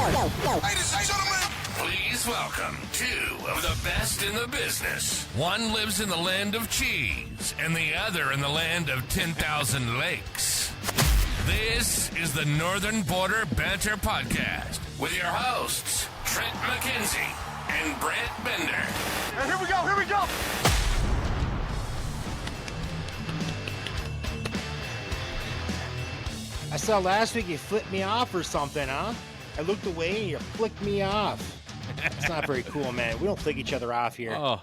Ladies and gentlemen, please welcome two of the best in the business. One lives in the land of cheese, and the other in the land of 10,000 lakes. This is the Northern Border Banter Podcast with your hosts, Trent McKenzie and Brant Bender. And here we go. I saw last week you flipped me off or something, huh? I looked away and you flicked me off. It's not very cool, man. We don't flick each other off here. Oh.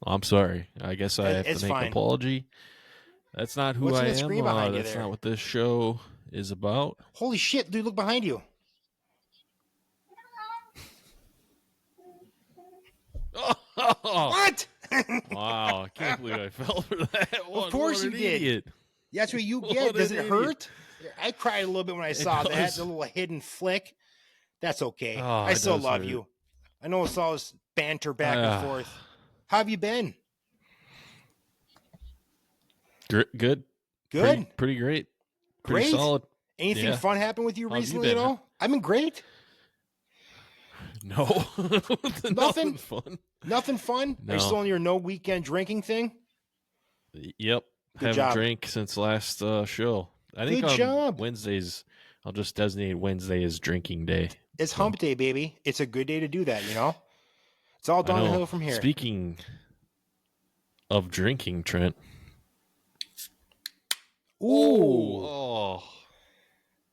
I'm sorry. I guess I have to make an apology. That's not who I am. That's not what this show is about. Holy shit, dude, look behind you. What? Wow, I can't believe I fell for that one. Of course you did. Idiot. That's what you get. Does it hurt? I cried a little bit when I saw that. The little hidden flick. That's okay. I still love you. I know it's all this banter back and forth. How have you been? Good. Pretty great. Pretty solid. Anything fun happen with you recently at all? I've been great. No. Nothing fun. Nothing fun? No. Are you still on your no weekend drinking thing? Yep. Haven't drank since last show. I think on Wednesdays, I'll just designate Wednesday as drinking day. It's hump day, baby. It's a good day to do that, you know? It's all downhill from here. Speaking of drinking, Trent. Ooh. Oh.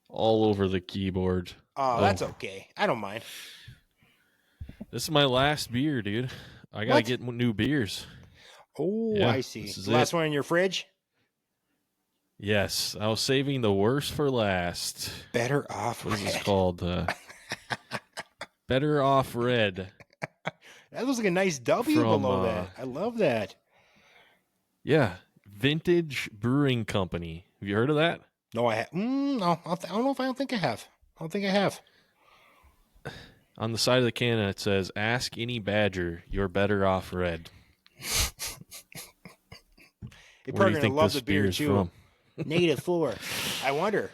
All over the keyboard. Oh, that's okay. I don't mind. This is my last beer, dude. I got to get new beers. Oh, yeah, I see. The last one in your fridge? Yes. I was saving the worst for last. Better Off Red. What is this called? Better Off Red. That looks like a nice W below that. I love that. Yeah. Vintage Brewing Company. Have you heard of that? No, I have. No, I don't know if I think I have. On the side of the can, it says, "Ask any badger, you're better off red." You're probably going to love the beer, too. From? -4. I wonder.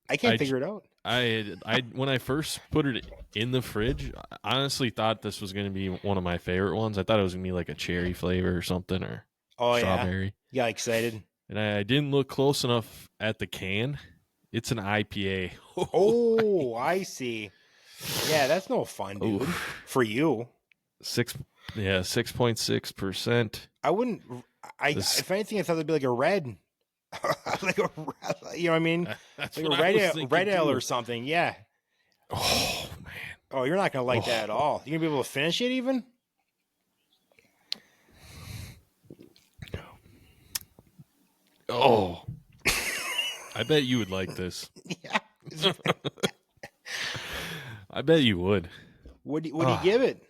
I can't figure it out. I when I first put it in the fridge, I honestly thought this was going to be one of my favorite ones. I thought it was going to be like a cherry flavor or something, or strawberry. Yeah. You got excited. And I didn't look close enough at the can. It's an IPA. Oh, I see. Yeah, that's no fun, dude. For you. 6.6%. I wouldn't. If anything, I thought it'd be like a red, you know what I mean? Like a red ale or something. Yeah. Oh man. Oh, you're not gonna like that at all. You gonna be able to finish it even? Oh. I bet you would like this. Yeah. I bet you would. What do you give it?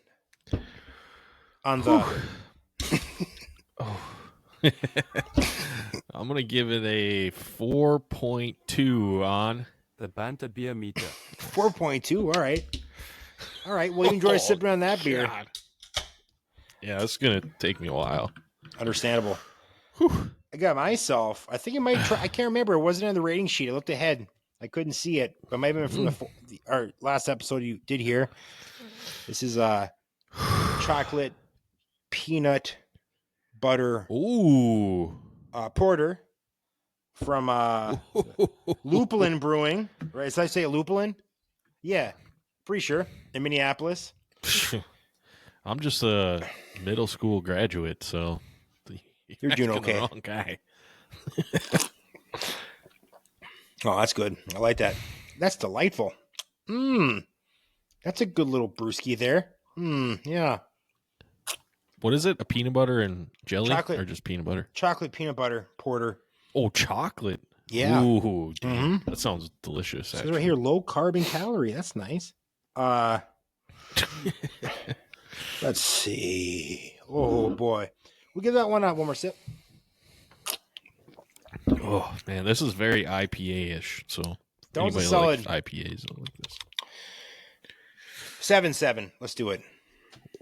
On the. I'm going to give it a 4.2 on the Banter beer meter. 4.2. All right. Well, you enjoy sipping on that beer. God. Yeah, it's going to take me a while. Understandable. Whew. I got myself. I think it might try. I can't remember. It wasn't on the rating sheet. I looked ahead. I couldn't see it, but it might have been from our last episode you did hear. This is chocolate peanut butter porter from Lupulin Brewing. Right? Did I say Lupulin? Yeah, pretty sure in Minneapolis. I'm just a middle school graduate, so you're doing okay. The wrong guy. Oh, that's good. I like that. That's delightful. That's a good little brewski there. Yeah. What is it? A peanut butter and jelly? Chocolate. Or just peanut butter? Chocolate peanut butter porter. Oh, chocolate. Yeah. Ooh, dude. That sounds delicious. It says right here, low carb and calorie. That's nice. Let's see. Oh, boy. We'll give that one more sip. Oh, man. This is very IPA-ish. So, that was a anybody solid like IPAs like this. 7-7. Let's do it.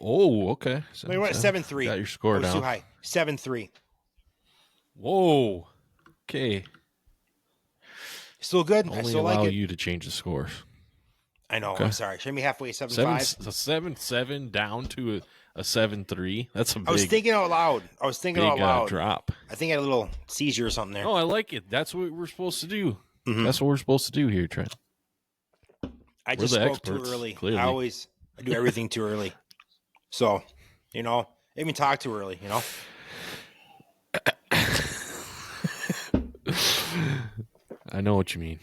Oh, okay. 7-3. Got your score down. Too high. 7-3. Whoa. Okay. Still good. I Only still allow like it. you to change the scores. I know. Okay. I'm sorry. Should I be halfway 7-5? 7-7 down to a 7-3. That's a big. I was thinking out loud. Drop. I think I had a little seizure or something there. Oh, I like it. That's what we're supposed to do. Mm-hmm. That's what we're supposed to do here, Trent. I just spoke too early. Clearly. I do everything too early. So, I even talk too early, I know what you mean.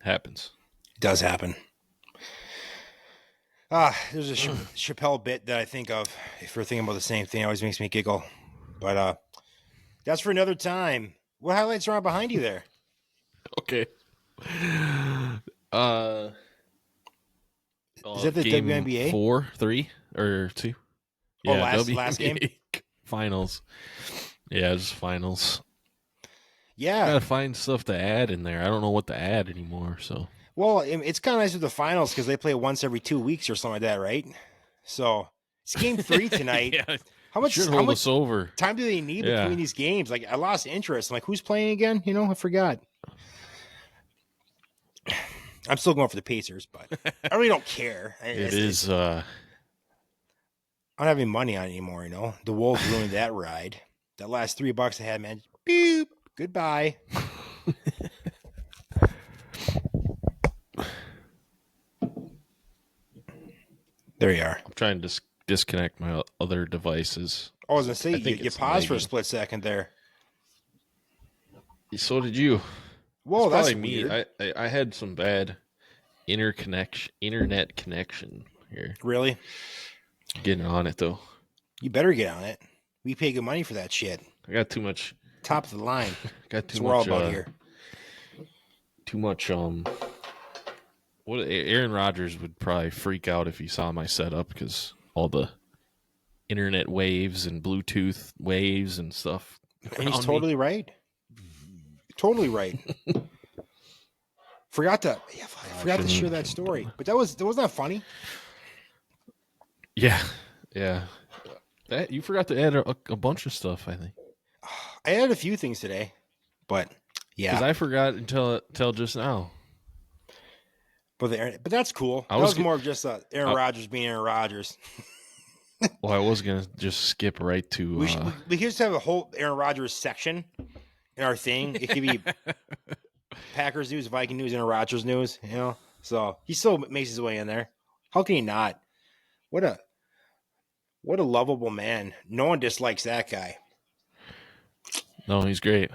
Happens. It does happen. There's a Chappelle bit that I think of if we're thinking about the same thing. It always makes me giggle. But that's for another time. What highlights are on behind you there? Okay. Is that the game WNBA? 4, 3, or 2? Oh, last game? Finals. Yeah, just finals. Yeah. Gotta find stuff to add in there. I don't know what to add anymore, so. Well, it's kind of nice with the finals because they play once every 2 weeks or something like that, right? So it's game 3 tonight. Yeah, how much over. time do they need between these games? Like, I lost interest. I'm like, who's playing again? I forgot. I'm still going for the Pacers, but I really don't care. It is. I don't have any money on it anymore. The Wolves ruined that ride. That last $3 I had, man. Boop. Goodbye. There you are. I'm trying to disconnect my other devices. I was going to say, you paused for a split second there. So did you. Whoa, that's me. weird. I had some bad internet connection here. Really? Getting on it, though. You better get on it. We pay good money for that shit. I got too much. Top of the line. Got too That's much. We're all about here. Too much. What Aaron Rodgers would probably freak out if he saw my setup because all the internet waves and Bluetooth waves and stuff. And he's totally right. Totally right. Forgot to share that story, but wasn't that funny? Yeah. That you forgot to add a bunch of stuff. I think I added a few things today, but yeah, because I forgot until just now. But that's cool. That was more of just Aaron Rodgers being Aaron Rodgers. Well, I was gonna just skip right to. We could just have a whole Aaron Rodgers section in our thing. It could be Packers news, Viking news, Aaron Rodgers news. So he still makes his way in there. How can he not? What a lovable man. No one dislikes that guy. No, he's great.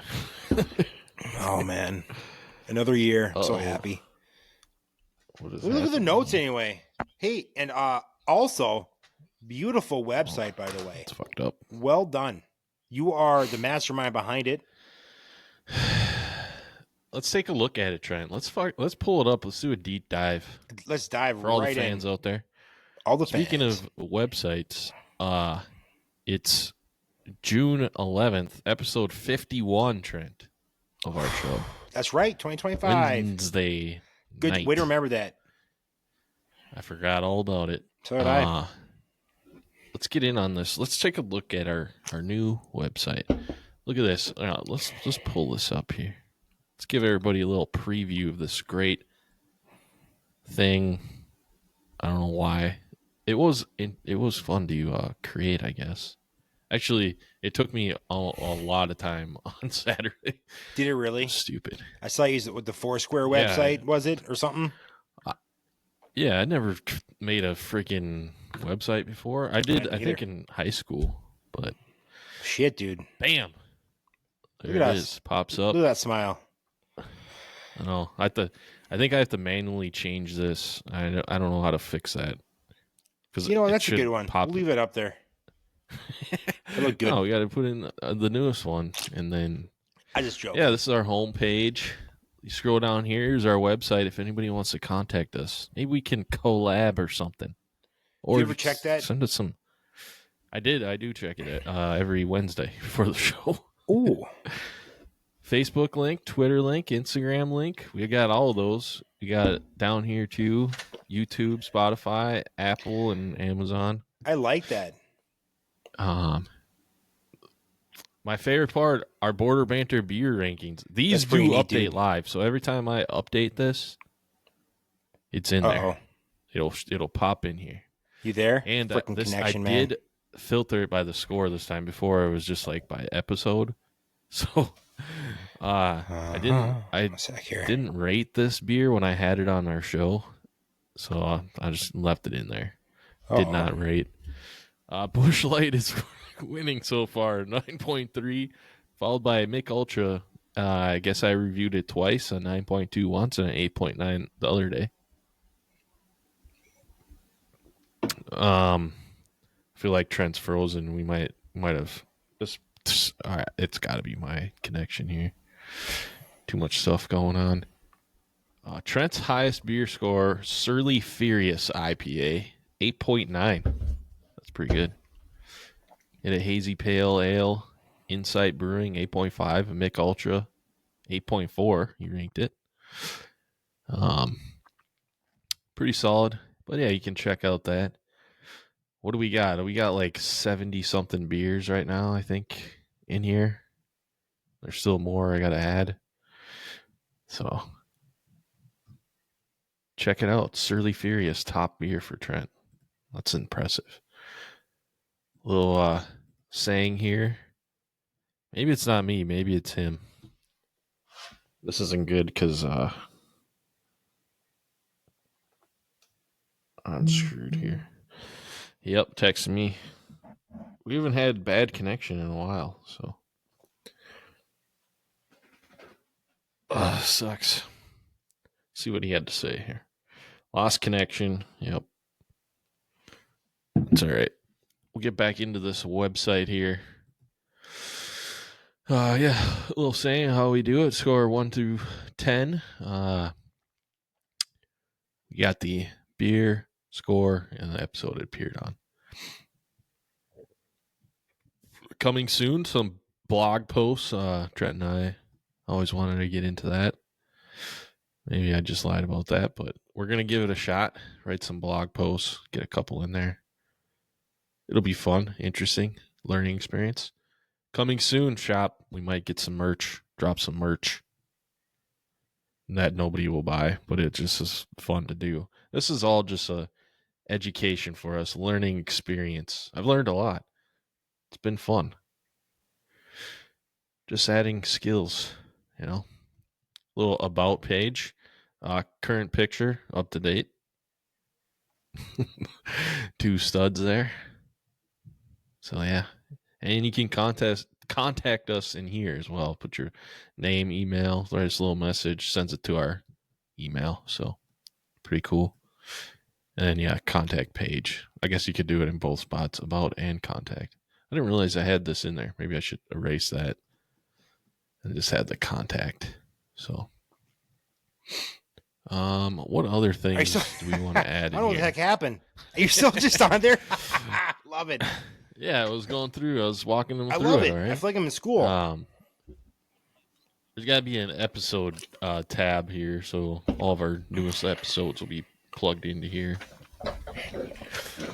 Oh man, another year. I'm so happy. Look at the notes anyway. Hey, and also, beautiful website, by the way. It's fucked up. Well done. You are the mastermind behind it. Let's take a look at it, Trent. Let's pull it up. Let's do a deep dive. Let's dive for all right the fans in. out there. All the Speaking fans. of websites, it's June 11th, episode 51, Trent, of our show. That's right, 2025. Wednesday Good night. way to remember that. I forgot all about it. So did I. Let's get in on this. Let's take a look at our new website. Look at this. Let's just pull this up here. Let's give everybody a little preview of this great thing. I don't know why. It was fun to create, I guess. Actually, it took me a lot of time on Saturday. Did it really? Stupid. I saw you use it with the Foursquare website, was it? Or something? Yeah, I never made a freaking website before. I did, I think, in high school. But shit, dude. Bam. There Look it at is. Pops up. Look at that smile. I know. I think I have to manually change this. I don't know how to fix that. That's a good one. We'll leave it up there. It looked good. No, we got to put in the newest one, and then I just joke. Yeah, this is our home page. You scroll down here. Here's our website. If anybody wants to contact us, maybe we can collab or something. Or do you ever check that? Send us some. I did. I do check it every Wednesday before the show. Ooh. Facebook link, Twitter link, Instagram link. We got all of those. We got it down here too. YouTube, Spotify, Apple, and Amazon. I like that. My favorite part, our Border Banter beer rankings. These do update live, so every time I update this, it's in there. It'll pop in here. You there? And I man. did filter it by the score this time. Before it was just like by episode. So I didn't rate this beer when I had it on our show, so I just left it in there. Did not rate. Busch Light is winning so far, 9.3, followed by Mick Ultra. I guess I reviewed it twice, a 9.2 once and an 8.9 the other day. I feel like Trent's frozen. We might have just. All right, it's got to be my connection here. Too much stuff going on. Trent's highest beer score, Surly Furious IPA, 8.9. That's pretty good. And a Hazy Pale Ale, Insight Brewing, 8.5. A Mick Ultra, 8.4. You ranked it. Pretty solid. But yeah, you can check out that. What do we got? We got like 70-something beers right now, I think, in here. There's still more I got to add. So, check it out. Surly Furious, top beer for Trent. That's impressive. Little saying here. Maybe it's not me. Maybe it's him. This isn't good because I'm screwed here. Yep, texting me. We haven't had bad connection in a while, so. Sucks. See what he had to say here. Lost connection. Yep. It's all right. We'll get back into this website here. Yeah, a little saying how we do it. Score 1 through 10. We got the beer, score, and the episode it appeared on. Coming soon, some blog posts. Trent and I always wanted to get into that. Maybe I just lied about that, but we're going to give it a shot. Write some blog posts, get a couple in there. It'll be fun, interesting, learning experience. Coming soon, shop. We might get some merch, drop some merch that nobody will buy, but it just is fun to do. This is all just a education for us, learning experience. I've learned a lot. It's been fun. Just adding skills, you know. Little about page. Current picture, up to date. 2 studs there. So, yeah. And you can contact us in here as well. Put your name, email, write us a little message, sends it to our email. So, pretty cool. And then, yeah, contact page. I guess you could do it in both spots, about and contact. I didn't realize I had this in there. Maybe I should erase that and just add the contact. So, what other things do we want to add? I don't know what the heck happened. Are you still just on there? Love it. Yeah, I was going through. I was walking them through. I love it. All right? I feel like I'm in school. There's got to be an episode tab here, so all of our newest episodes will be plugged into here.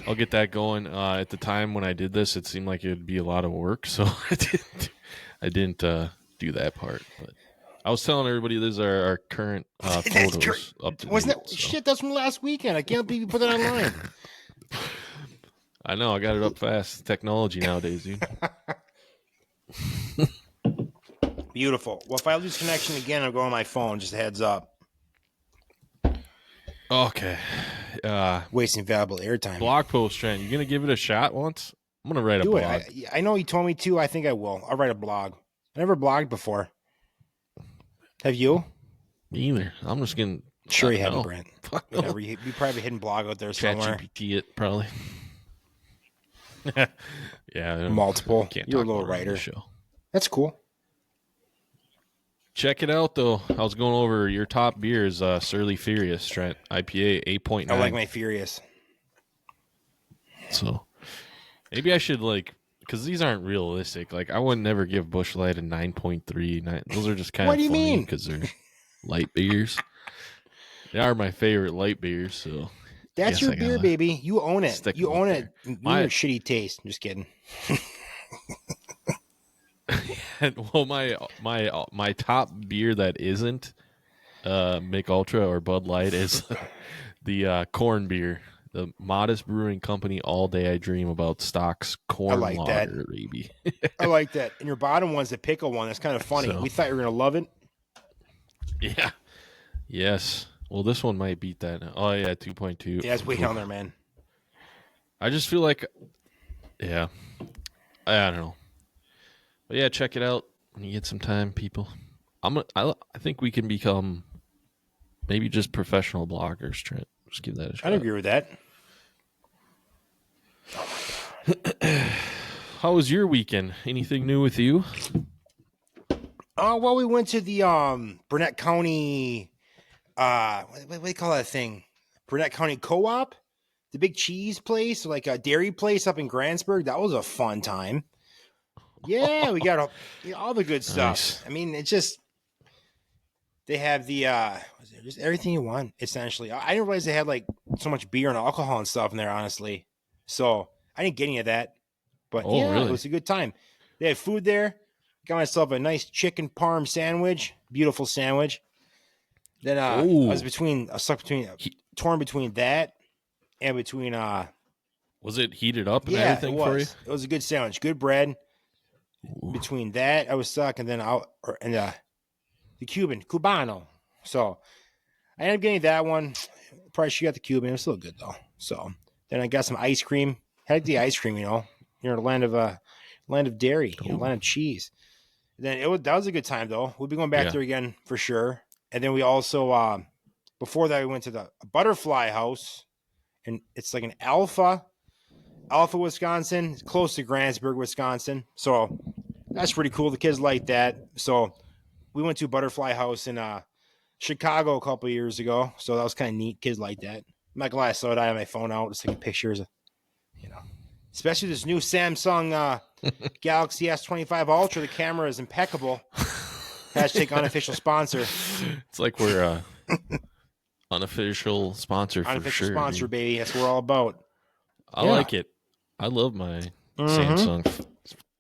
I'll get that going. At the time when I did this, it seemed like it would be a lot of work, so I didn't do that part. But I was telling everybody these are our current photos up to Wasn't date, that shit? That's from last weekend. I can't believe you put that online. I know. I got it up fast. Technology nowadays, dude. Beautiful. Well, if I lose connection again, I'll go on my phone. Just a heads up. Okay. Wasting valuable airtime. Blog post, Trent. You gonna give it a shot once? I'm gonna write a blog. I know you told me to. I think I will. I'll write a blog. I never blogged before. Have you? Me either. I'm just gonna. Sure, you haven't, Brent. Whatever. You probably hidden blog out there somewhere. ChatGPT it probably. Yeah, multiple. You're a little writer. Show. That's cool. Check it out though. I was going over your top beers. Surly Furious, Trent IPA 8.9. I like my Furious. So maybe I should because these aren't realistic. Like I would never give Busch Light a 9.3. Those are just kind of funny because they're light beers. They are my favorite light beers. So that's your beer, baby. You own it. You own it. Your shitty taste. I'm just kidding. Well, my top beer that isn't Mick Ultra or Bud Light is the corn beer. The Modest Brewing Company All Day I Dream About Stocks Corn like Lager, baby. I like that. And your bottom one's the pickle one. That's kind of funny. So- We thought you were going to love it. Yeah. Yes. Well, this one might beat that. Oh, yeah, 2.2. Yeah, it's way down there, man. I just feel like, yeah, I don't know. But yeah, check it out when you get some time, people. I think we can become maybe just professional bloggers, Trent. Just give that a shot. I'd agree with that. How was your weekend? Anything new with you? Oh, well, we went to the Burnett County, what do you call that thing? Burnett County Co-op, the big cheese place, like a dairy place up in Grantsburg. That was a fun time. Yeah, we got all the good stuff. Nice. I mean, it's just they have the just everything you want essentially. I didn't realize they had like so much beer and alcohol and stuff in there, honestly. So I didn't get any of that, but Really? it was a good time. They had food there. Got myself a nice chicken parm sandwich, beautiful sandwich. Then I was torn between that and between Was it heated up and yeah, everything it was. for you? It was a good sandwich, good bread. Ooh. Between that, I was stuck, and then the Cubano. So I ended up getting that one. Probably she got the Cuban. It was still good though. So then I got some ice cream. Had the ice cream, you're in the land of dairy, land of cheese. And then that was a good time though. We'll be going back there again for sure. And then we also before that we went to the Butterfly House, and it's like an Alpha, Wisconsin. It's close to Grantsburg, Wisconsin. So that's pretty cool. The kids like that. So we went to Butterfly House in Chicago a couple of years ago. So that was kind of neat. Kids like that. I'm not gonna lie, I saw it. I had my phone out, just taking pictures. Especially this new Samsung Galaxy S25 Ultra. The camera is impeccable. Hashtag unofficial sponsor. It's like we're unofficial sponsor for Unofficial sure. sponsor, baby. That's what we're all about. I like it. I love my Samsung.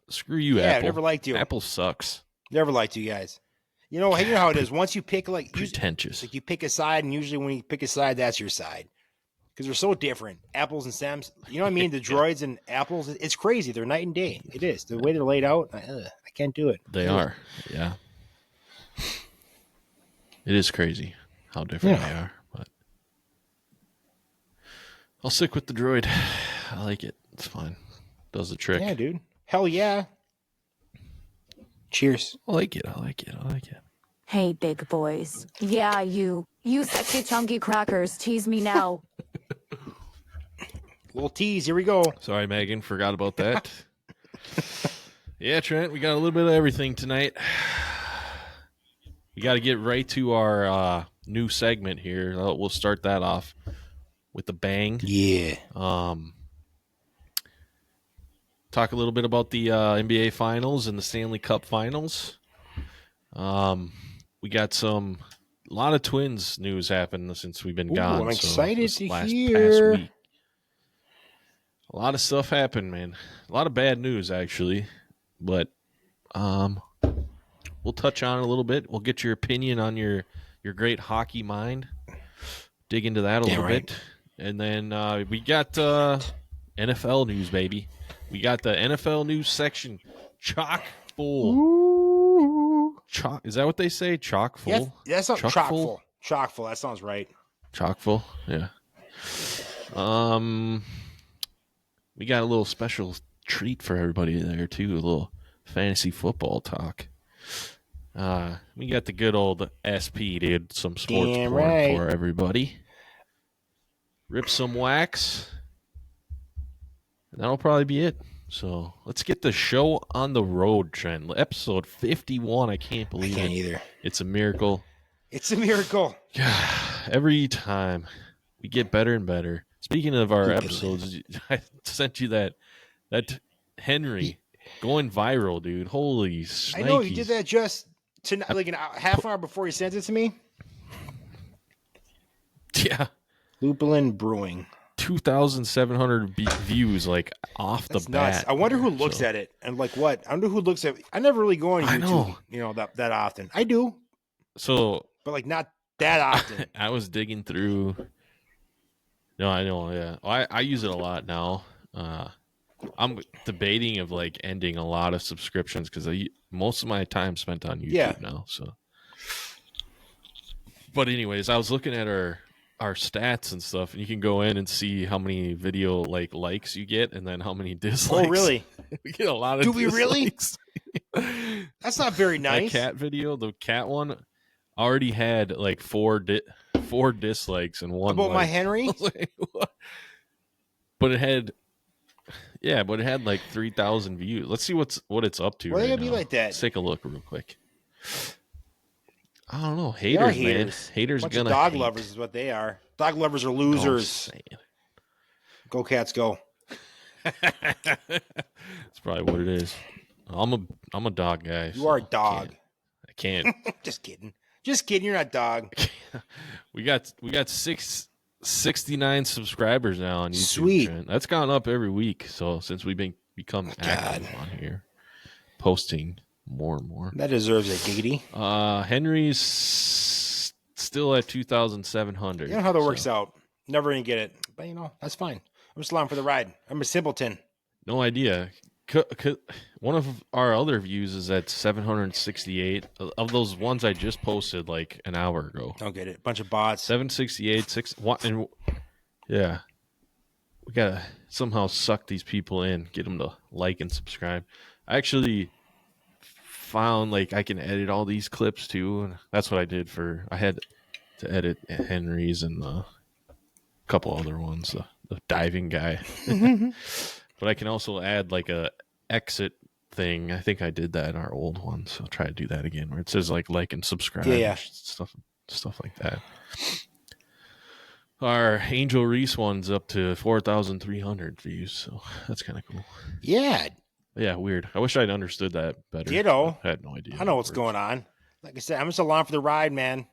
Screw you, Apple. Never liked you. Apple sucks. Never liked you guys. You know how it is. Once you pick Pretentious. like you pick a side, and usually when you pick a side, that's your side. Because they're so different. Apples and Sams. You know what I mean? The droids and apples. It's crazy. They're night and day. It is. The way they're laid out, I can't do it. They are. Yeah. It is crazy how different they are. But I'll stick with the droid. I like it. It's fine. Does the trick. Yeah, dude. Hell yeah. Cheers. I like it. Hey, big boys. Yeah, you sexy chunky crackers. Tease me now. Little tease. Here we go. Sorry, Megan. Forgot about that. Yeah, Trent. We got a little bit of everything tonight. We got to get right to our new segment here. We'll start that off with a bang. Yeah. Talk a little bit about the NBA Finals and the Stanley Cup Finals. We got a lot of Twins news happened since we've been gone. I'm excited to hear. Past week. A lot of stuff happened, man. A lot of bad news, actually. But we'll touch on it a little bit. We'll get your opinion on your great hockey mind. Dig into that a little bit. And then we got NFL news, baby. We got the NFL news section chock full. Ooh. Is that what they say? Chock full? Yeah, that's not chock full. Chock full. That sounds right. Chock full? Yeah. We got a little special treat for everybody there, too. A little fantasy football talk. We got the good old SP, dude. Some sports porn for everybody. Rip some wax. And that'll probably be it. So let's get the show on the road, Trent. Episode 51. I can't believe it. Either. It's a miracle. It's a miracle. Every time we get better and better. Speaking of our episodes, I sent you that Henry going viral, dude. Holy shnikes. I know you did that just tonight, like a half hour before you sent it to me. Yeah. Lupulin Brewing. 2,700 views like off That's the bat. nuts. I wonder who looks at it and like what. I wonder who looks at. I never really go on YouTube, that often. I do, So, but like not that often. I was digging through. No, I know. Yeah, I use it a lot now. I'm debating of like ending a lot of subscriptions because most of my time spent on YouTube now. So, but anyways, I was looking at our stats and stuff, and you can go in and see how many video likes you get, and then how many dislikes. Oh, really? We get a lot of. Do we really? That's not very nice. That cat video, the cat one, already had like four dislikes and one. About my Henry? But it had like 3,000 views. Let's see what it's up to. Why right they gotta be now. like that? Let's take a look real quick. I don't know. Haters, man. Haters Bunch gonna of dog hate. lovers is what they are. Dog lovers are losers. Go Cats, go. That's probably what it is. I'm a dog guy. You are a dog. I can't. Just kidding. Just kidding. You're not a dog. We got 69 subscribers now on YouTube. Sweet. Trent. That's gone up every week. So since we've become active on here, posting more and more. That deserves a giggity. Henry's still at 2,700. You know how that works out. Never gonna get it, but that's fine. I'm just along for the ride. I'm a simpleton. No idea. One of our other views is at 768 of those ones I just posted like an hour ago. Don't get it. Bunch of bots. 768, and yeah, we gotta somehow suck these people in, get them to like and subscribe. I actually found like I can edit all these clips too, and that's what I did I had to edit Henry's and a couple other ones, the diving guy. But I can also add like a exit thing. I think I did that in our old one, so I'll try to do that again where it says like and subscribe. Yeah. Stuff like that. Our Angel Reese one's up to 4,300 views, so that's kind of cool. Yeah. Yeah, weird. I wish I'd understood that better. Ditto. I had no idea. I know what's going on. Like I said, I'm just along for the ride, man.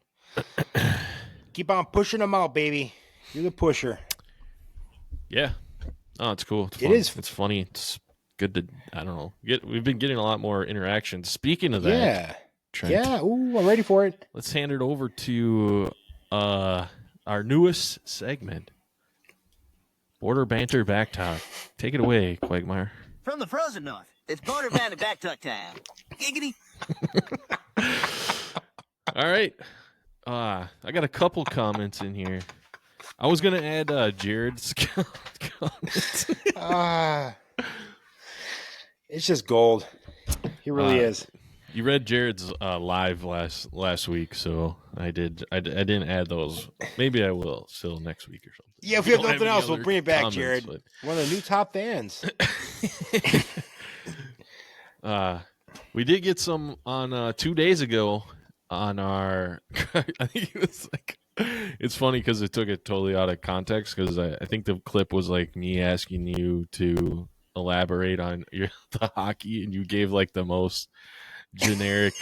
Keep on pushing them out, baby. You're the pusher. Yeah. Oh, it's cool. It's It fun. is. It's funny. It's good to, I don't know. We've been getting a lot more interaction. Speaking of that, Yeah. Trent, Yeah. Ooh, I'm ready for it. let's hand it over to our newest segment, Border Banter Back Talk. Take it away, Quagmire. From the frozen north, it's Border Banter Back Tuck time. Giggity. All right. I got a couple comments in here. I was going to add Jared's comments. It's just gold. He really is. You read Jared's live last week, so I did. I didn't add those. Maybe I will still next week or something. Yeah, if we have don't nothing any else, we'll other bring it back, comments, Jared. but- One of the new top fans. We did get some on 2 days ago on our. I think it was like. It's funny because it took it totally out of context because I think the clip was like me asking you to elaborate on the hockey, and you gave like the most generic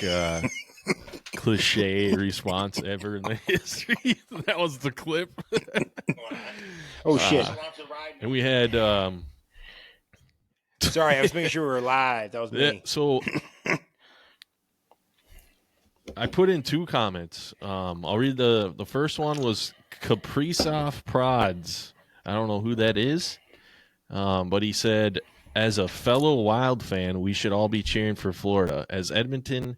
cliche response ever in the history. That was the clip. Oh, shit. And we had Sorry, I was making sure we were live. That was me. so I put in two comments. I'll read the first one was Kaprizov Prods. I don't know who that is, but he said, as a fellow Wild fan, we should all be cheering for Florida, as Edmonton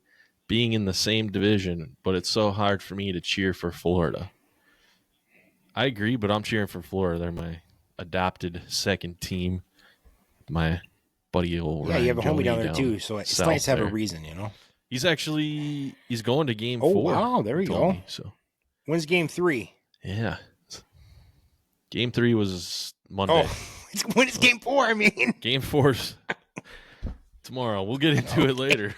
being in the same division, but it's so hard for me to cheer for Florida. I agree, but I'm cheering for Florida. They're my adopted second team. My buddy old Yeah, you have a Ryan homie down Joney there, too, so it's south nice to have a there. reason, He's going to game Oh, 4. wow, there we he told go. me, so When's game 3? yeah, game 3 was Monday. Oh, when is game 4? I mean, Game 4's tomorrow. We'll get into it later.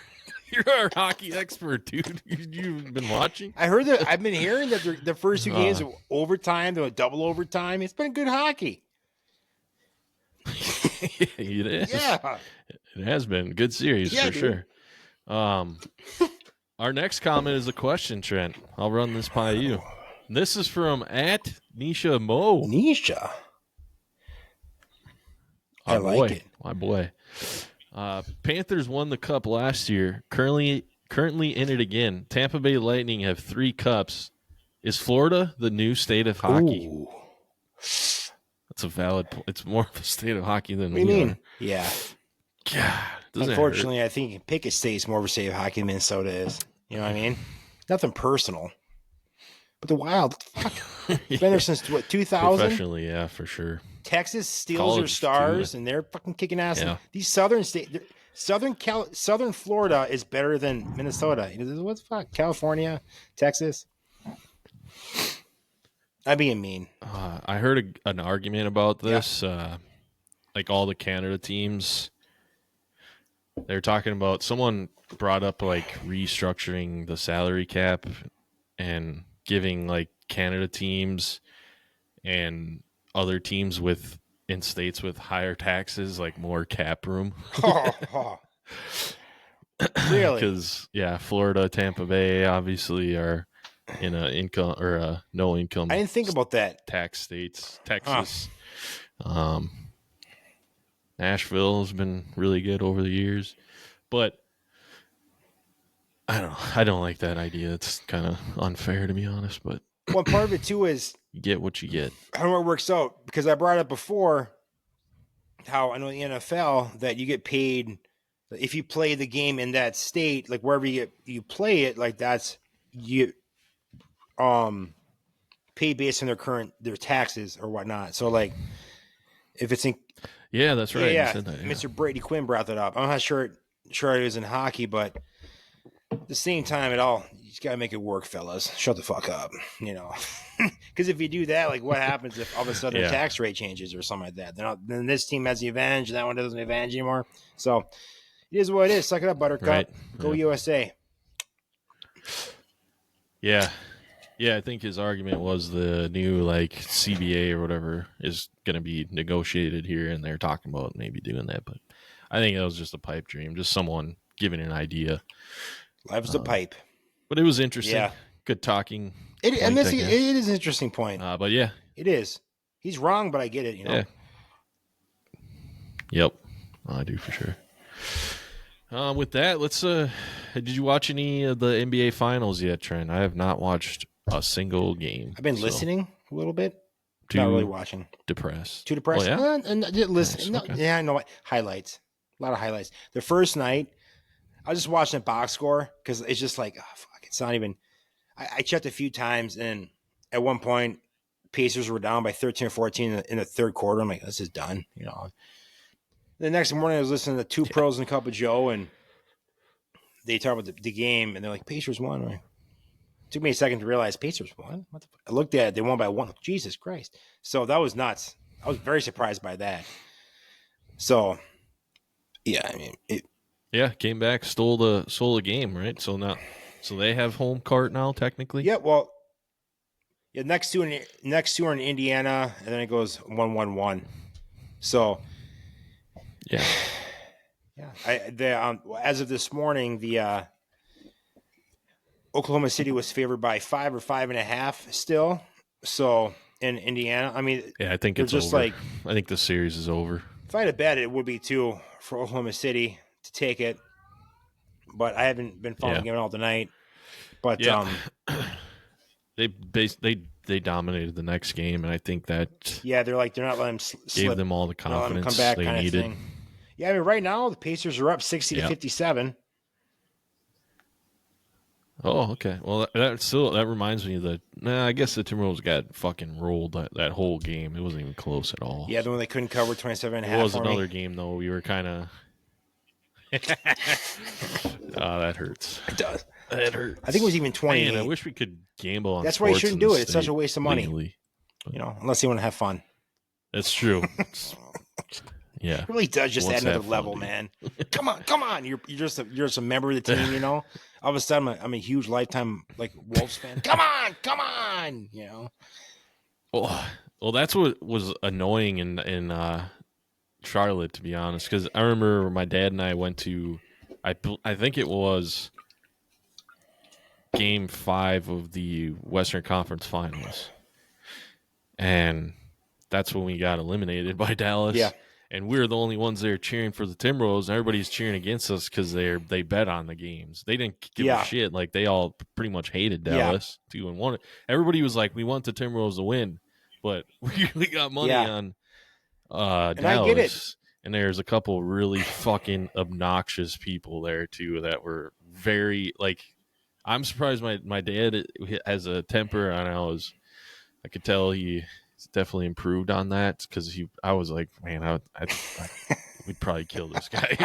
You're our hockey expert, dude. You've been watching. I heard that. I've been hearing that the first two games of overtime, the double overtime. It's been good hockey. It is. Yeah. It has been good series Yeah, for dude. sure. Our next comment is a question, Trent. I'll run this by you. This is from @Nisha Mo. Nisha. I like it. My boy. Panthers won the cup last year. Currently in it again. Tampa Bay Lightning have 3 cups. Is Florida the new state of hockey? Ooh. That's a valid point. It's more of a state of hockey than What do you we mean? are. Yeah. God, doesn't it Unfortunately, I think Pickett State's more of a state of hockey than Minnesota is. You know what I mean? Nothing personal. But the Wild, fuck. hurt? Been there since, what, 2000? Professionally, yeah, for sure. Texas steals College, their stars, too. and they're fucking kicking ass. Yeah. These southern state, southern Florida is better than Minnesota. What the fuck? California, Texas. I'm being mean. I heard an argument about this. Like all the Canada teams, they're talking about, someone brought up like restructuring the salary cap and giving like Canada teams and other teams in states with higher taxes like more cap room. Really? Because Florida, Tampa Bay obviously are in a income or a no income. I didn't think about that. Tax states. Texas, Nashville has been really good over the years, but I don't know. I don't like that idea. It's kind of unfair, to be honest. But One part of it too is you get what you get. I don't know how it works out, because I brought up before how I know the NFL that you get paid if you play the game in that state, like wherever you play it, like that's you pay based on their taxes or whatnot. So like if it's in Yeah, that's right. yeah, You said that, yeah. Mr. Brady Quinn brought that up. I'm not sure it was in hockey, but at the same time, you just gotta make it work, fellas. Shut the fuck up, you know. Because if you do that, like, what happens if all of a sudden the tax rate changes or something like that? Then this team has the advantage, and that one doesn't have the advantage anymore. So it is what it is. Suck it up, Buttercup. Right. Go Yeah. USA. Yeah. Yeah, I think his argument was the new like CBA or whatever is going to be negotiated here, and they're talking about maybe doing that. But I think that was just a pipe dream, just someone giving an idea. Life's the pipe. But it was interesting. Yeah. Good talking. It point, I guess. is an interesting point. But yeah. It is. He's wrong, but I get it. You know. Yeah. Yep. I do for sure. With that, let's. Did you watch any of the NBA Finals yet, Trent? I have not watched a single game. I've been so listening a little bit. Too Not really watching. depressed. Too depressed. Oh, yeah? And listen. Nice, No, okay. yeah, I know what. Highlights. A lot of highlights. The first night, I was just watching the box score because it's just like, oh, fuck, it's not even. I checked a few times, and at one point, Pacers were down by 13 or 14 in the third quarter. I'm like, this is done, you know. The next morning, I was listening to Two Pros and a Cup of Joe, and they talk about the game, and they're like, Pacers won. It took me a second to realize Pacers won. What the fuck? I looked at it, they won by 1. Jesus Christ. So that was nuts. I was very surprised by that. So, yeah, I mean, Came back, stole the game, right? So they have home court now, technically. yeah, well, next two are in Indiana, and then it goes 1-1-1. So, Yeah. yeah, as of this morning, the Oklahoma City was favored by 5 or 5.5 still. So in Indiana, I mean, Yeah, I think they're it's just over. like, I think the series is over. if I had to bet, it would be 2 for Oklahoma City to take it. But I haven't been following the game all tonight. But Yeah. They dominated the next game, and I think that yeah, they're not letting them slip. gave them all the Not letting them confidence come back, they kind of needed. thing. Yeah, I mean, right now the Pacers are up 60 to Yeah. 57. Oh, okay. Well, that reminds me that I guess the Timberwolves got fucking rolled that whole game. It wasn't even close at all. Yeah, the one they couldn't cover 27 and a It half. was for another me. game though. We were kind of. That hurts. It does. That hurts. I think it was even 28. Man, I wish we could gamble on. That's why you sports shouldn't in do the it. It's such a state waste of money. legally. You know, unless you want to have fun. That's true. Yeah. It really does just Let's add another have fun, level, dude. man. Come on. You're just a member of the team, you know. All of a sudden, I'm a huge lifetime like Wolves fan. Come on, you know. Well, that's what was annoying in Charlotte, to be honest, because I remember my dad and I went to, I think it was Game 5 of the Western Conference Finals, and that's when we got eliminated by Dallas. Yeah. and we're the only ones there cheering for the Timberwolves, and everybody's cheering against us because they bet on the games. They didn't give a shit. Like, they all pretty much hated Dallas 2-1. Everybody was like, we want the Timberwolves to win, but we really got money on and Dallas. I get it. And there's a couple really fucking obnoxious people there too that were very like. I'm surprised my dad has a temper, and I could tell he's definitely improved on that because I was like, man, we'd probably kill this guy.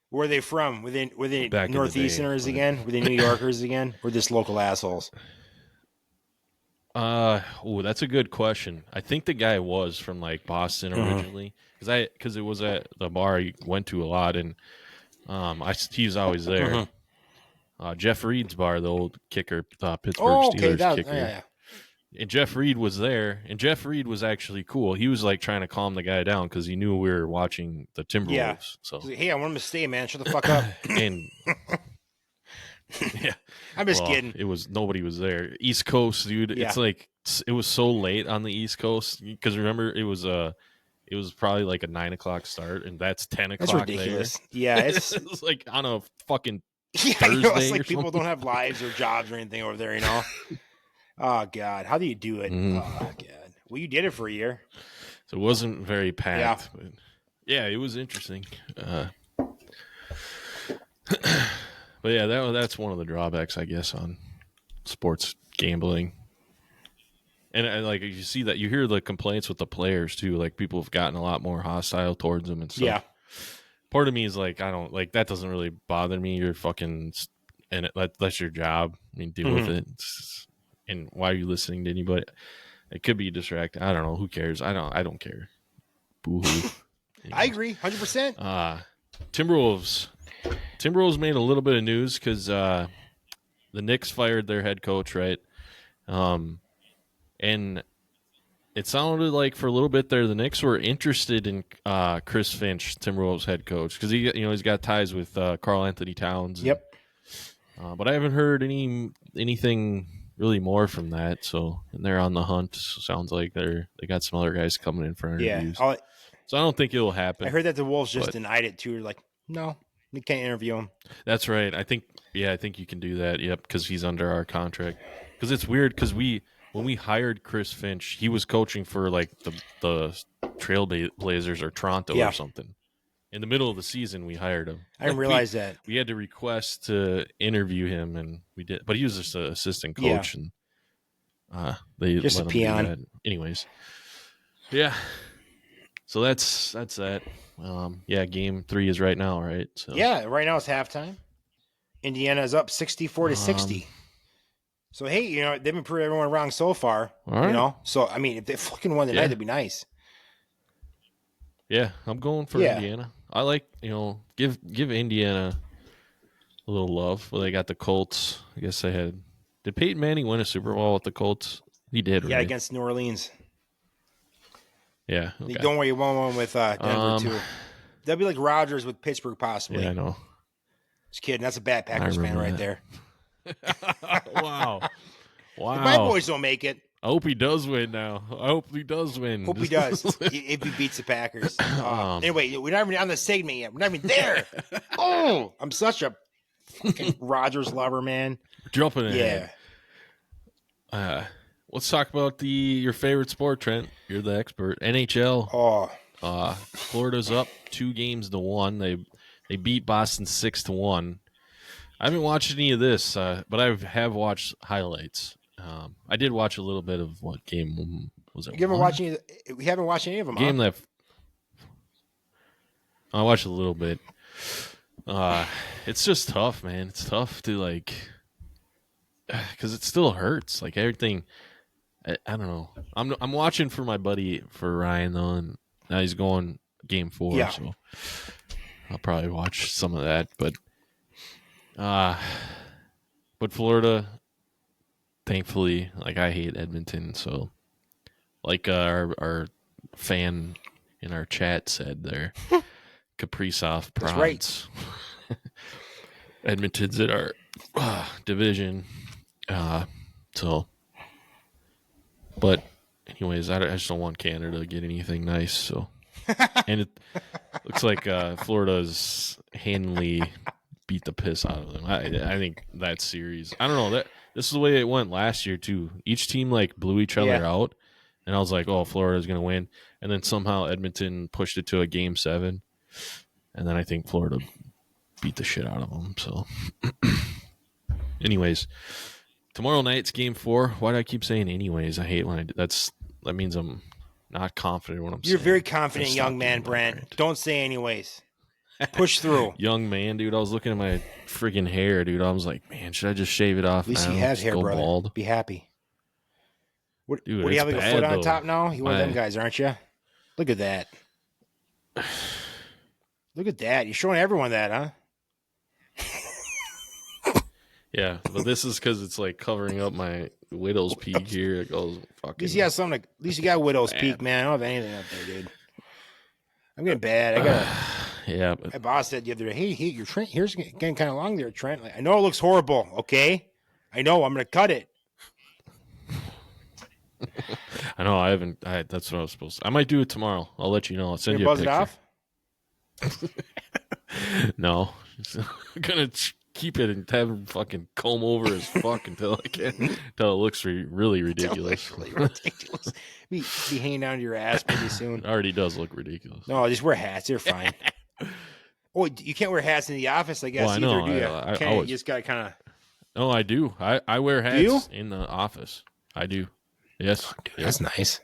Where are they from? Were they Back in the Northeasterners day, again? Were they New Yorkers again? Or just local assholes? That's a good question. I think the guy was from like Boston originally, because it was at the bar I went to a lot, and he was always there. Jeff Reed's bar, the old kicker, Pittsburgh Steelers kicker. Yeah. And Jeff Reed was there, and Jeff Reed was actually cool. He was like trying to calm the guy down because he knew we were watching the Timberwolves. Yeah. So Like, hey, I want him to stay, man. Shut the fuck up. and yeah, I'm just kidding. Nobody was there. East Coast, dude. Yeah. It's like it was so late on the East Coast because remember it was probably like a 9 o'clock start, and that's 10 o'clock. That's ridiculous. There. Yeah, it's like on a fucking I know, it's like or people something. don't have lives or jobs or anything over there, you know. Oh God, how do you do it? Oh God, well, you did it for a year, so it wasn't very packed. But yeah, it was interesting. But yeah, that's one of the drawbacks, I guess, on sports gambling. And like you see that, you hear the complaints with the players too. Like people have gotten a lot more hostile towards them and stuff. Yeah. Part of me is like, I don't like that. Doesn't really bother me. You're fucking, and that's your job. I mean, deal with it. And why are you listening to anybody? It could be distracting. I don't know. Who cares? I don't care. Boo-hoo. I agree, 100%. Timberwolves made a little bit of news because the Knicks fired their head coach, right? And it sounded like for a little bit there, the Knicks were interested in Chris Finch, Timberwolves head coach, because he's got ties with Karl Anthony Towns. Yep. But I haven't heard anything really more from that. So, and they're on the hunt. So sounds like they got some other guys coming in for interviews. Yeah. So I don't think it'll happen. I heard that the Wolves just denied it too. They're like, no, you can't interview him. That's right. I think you can do that. Yep, because he's under our contract. Because it's weird because when we hired Chris Finch, he was coaching for like the Trailblazers or Toronto or something. In the middle of the season, we hired him. I didn't realize that. We had to request to interview him, and we did. But he was just an assistant coach, and they just let a him peon. do that. Anyways, yeah. So that's that. Game 3 is right now, right? So Yeah, right now it's halftime. Indiana's up 64-60. So hey, they've been proving everyone wrong so far. All right. So I mean, if they fucking won tonight, that'd be nice. Yeah, I'm going for Indiana. I like, give Indiana a little love. Well, they got the Colts. I guess they had. Did Peyton Manning win a Super Bowl with the Colts? He did, right? Yeah, against New Orleans. Yeah. Okay. Don't worry, you won one with Denver too. That'd be like Rodgers with Pittsburgh, possibly. Yeah, I know. Just kidding. That's a bad Packers fan right there. Wow. If my boys don't make it. I hope he does win now. I hope he does win. Hope he does. If he beats the Packers. Anyway, we're not even on the segment yet. We're not even there. Oh, I'm such a fucking Rodgers lover, man. Jumping in. Yeah. Let's talk about your favorite sport, Trent. You're the expert. NHL. Oh. Florida's up 2-1. They beat Boston 6-1. I haven't watched any of this, but I have watched highlights. I did watch a little bit of what game was it? We haven't watched any of them. Game that I watched a little bit. It's just tough, man. It's tough to because it still hurts. Like everything. I don't know. I'm watching for my buddy for Ryan though, and now he's going game 4. Yeah. So I'll probably watch some of that, but Florida, thankfully, I hate Edmonton, so our fan in our chat said there, Kaprizov Prawns. That's right. Edmonton's in our division, but anyways, I just don't want Canada to get anything nice, so And it looks like Florida's handily beat the piss out of them. I think that series. I don't know. This is the way it went last year too. Each team like blew each other out, and I was like, "Oh, Florida's gonna win." And then somehow Edmonton pushed it to a Game 7, and then I think Florida beat the shit out of them. So, anyways, tomorrow night's Game 4. Why do I keep saying anyways? I hate when I do. That means I'm not confident when I'm saying. You're very confident, young man, Brant. Don't say anyways. Push through. Young man, dude. I was looking at my freaking hair, dude. I was like, man, should I just shave it off? At least you have hair, brother. Bald? Be happy. What do you have, like a foot on top now? You're one of them guys, aren't you? Look at that. Look at that. You're showing everyone that, huh? Yeah, but this is because it's like covering up my widow's peak here. It goes fucking. At least you got something. At least you got widow's peak, man. I don't have anything up there, dude. I'm getting bad. I got. Yeah. My boss said the other day, "Hey, your Trent, here's getting kind of long there, Trent." Like, I know it looks horrible. Okay, I know. I'm gonna cut it. I know. I haven't. That's what I was supposed to. I might do it tomorrow. I'll let you know. I'll send you a buzz picture. It off? No, I'm gonna keep it and have him fucking comb over his fuck until it looks really ridiculous. Really ridiculous. Be hanging down to your ass pretty soon. It already does look ridiculous. No, just wear hats. They're fine. Oh, you can't wear hats in the office, I guess. Well, I know. Either, do you? You just got to kind of. No, I do. I wear hats in the office. I do. Yes. Dude, that's nice.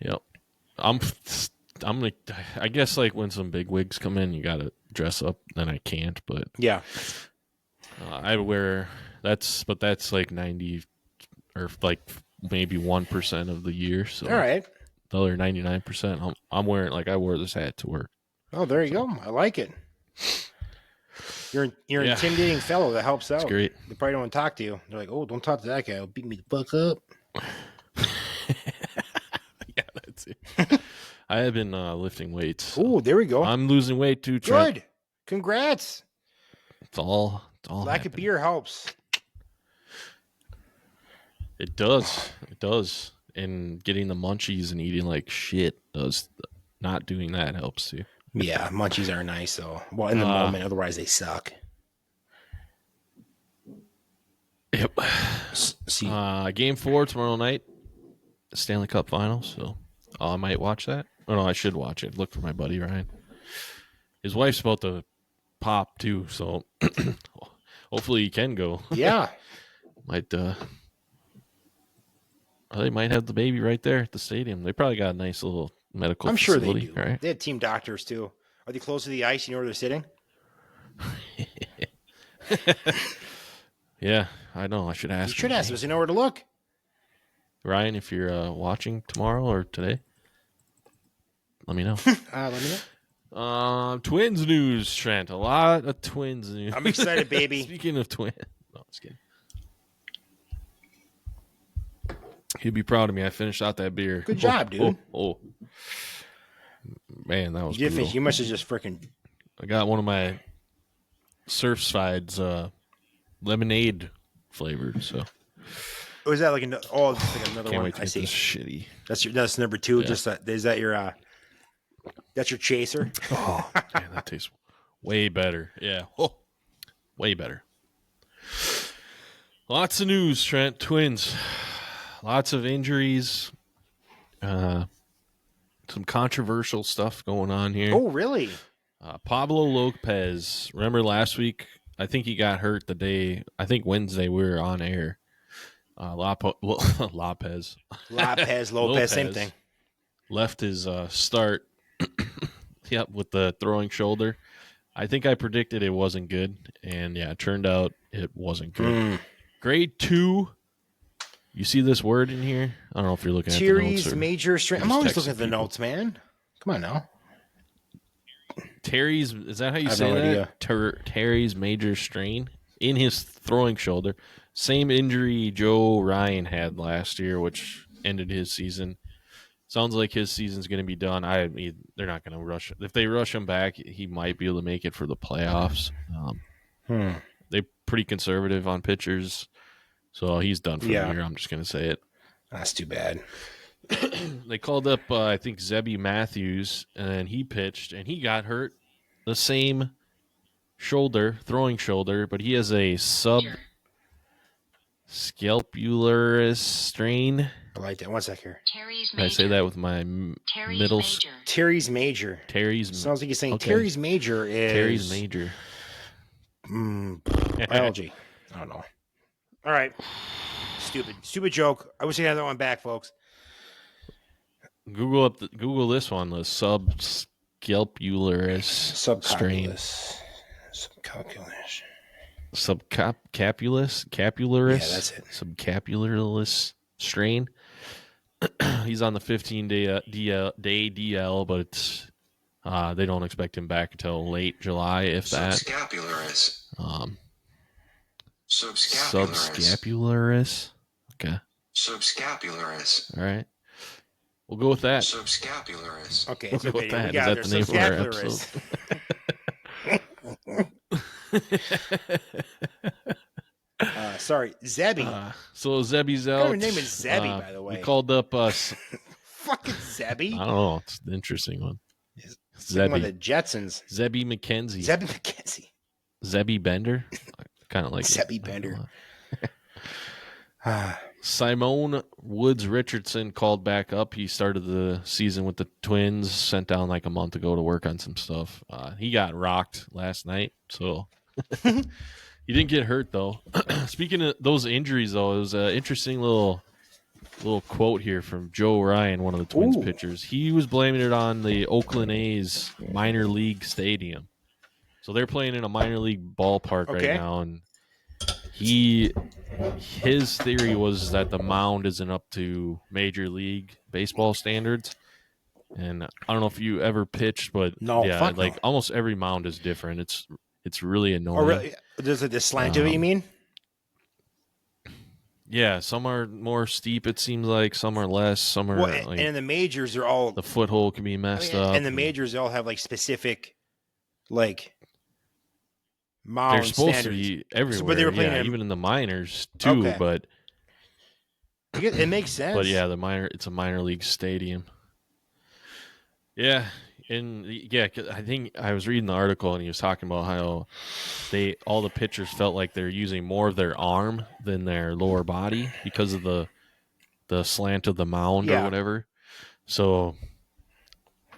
Yep. I'm like, I guess like when some big wigs come in, you got to dress up. Then I can't, but yeah. I wear that's like 90 or like maybe 1% of the year. So all right. The other 99%, I'm wearing, like, I wore this hat to work. Oh, there you go. I like it. You're an intimidating fellow. That helps out. It's great. They probably don't want to talk to you. They're like, "Oh, don't talk to that guy. He'll beat me the fuck up." Yeah, that's it. I have been lifting weights. So oh, there we go. I'm losing weight too, Trent. Good. Congrats. It's all lack happening. of beer helps. It does. It does. And getting the munchies and eating like shit does. Not doing that helps too. Yeah, munchies are nice though. Well, in the moment, otherwise they suck. Yep. See, Game 4 tomorrow night, Stanley Cup Finals. So I might watch that. Oh no, I should watch it. Look for my buddy Ryan. His wife's about to pop too, so hopefully he can go. Yeah, might. They might have the baby right there at the stadium. They probably got a nice little medical. I'm sure they do. Right? They had team doctors too. Are they close to the ice? You know where they're sitting? Yeah, I know. I should ask. You should ask us. You know where to look. Ryan, if you're watching tomorrow or today, let me know. Let me know. Twins news, Trent. A lot of Twins news. I'm excited, baby. Speaking of Twins, no, just kidding. He'd be proud of me. I finished out that beer. Good job, dude. Oh. Man, that was You brutal. You must have just freaking. I got one of my Surfside's lemonade flavored. So. Oh, is that like another? Oh, it's like another Can't one. wait to I get see. this shitty. That's number 2. Yeah. Just is that your? That's your chaser. Oh, man, that tastes way better. Yeah. Oh, way better. Lots of news, Trent. Twins. Lots of injuries. Some controversial stuff going on here. Oh, really? Pablo Lopez. Remember last week? I think he got hurt the day. I think Wednesday we were on air. Lopez. Lopez, same thing. Left his start. Yep, with the throwing shoulder. I think I predicted it wasn't good, and yeah, it turned out it wasn't good. Grade 2. You see this word in here? I don't know if you're looking at the notes. Teres major strain. I'm always looking at the notes, man. Come on now. Terry's, is that how you say that? Terry's major strain in his throwing shoulder. Same injury Joe Ryan had last year, which ended his season. Sounds like his season's going to be done. They're not going to rush. If they rush him back, he might be able to make it for the playoffs. They're pretty conservative on pitchers, so he's done for the year. I'm just going to say it. That's too bad. They called up, I think, Zebby Matthews, and he pitched, and he got hurt. The same shoulder, throwing shoulder, but he has a subscapularis strain. I like that. 1 sec here. Can I say that with my middle? Teres major. Teres. Sounds like you're saying okay. Teres major is Teres major. Biology. I don't know. All right. Stupid joke. I wish I had that one back, folks. Google this one, the subscapularis strain. Subcapularis. Yeah, that's it. Subcapularis strain. He's on the 15-day DL, but it's, they don't expect him back until late July, if that. Subscapularis. Subscapularis. Okay. Subscapularis. All right. We'll go with that. Subscapularis. Okay, We'll it's go okay. with that. We got Is that the name of our episode? Sorry, Zebby. So Zebby's out. Her name is Zebby, by the way. We called up Fucking Zebby. I don't know. It's an interesting one. One of the Jetsons. Zebby McKenzie. Zebby McKenzie. Zebby Bender. Kind of like Zebby Bender. Simone Woods Richardson called back up. He started the season with the Twins, sent down like a month ago to work on some stuff. He got rocked last night, so he didn't get hurt though. Speaking of those injuries, though, it was an interesting little quote here from Joe Ryan, one of the Twins pitchers. He was blaming it on the Oakland A's minor league stadium. So they're playing in a minor league ballpark right now, and his theory was that the mound isn't up to Major League Baseball standards. And I don't know if you ever pitched, but almost every mound is different. It's really annoying. Oh, really? Does it slant to it, you mean? Yeah, some are more steep, it seems like. Some are less. Some are and in the majors, they're all... The foothold can be messed up. And the majors, they all have, like, specific, like... mound they're supposed standards. to be everywhere. So, but they were playing even in the minors too. Okay. But it makes sense. But yeah, it's a minor league stadium. Yeah, I think I was reading the article and he was talking about how all the pitchers felt like they're using more of their arm than their lower body because of the slant of the mound or whatever. So,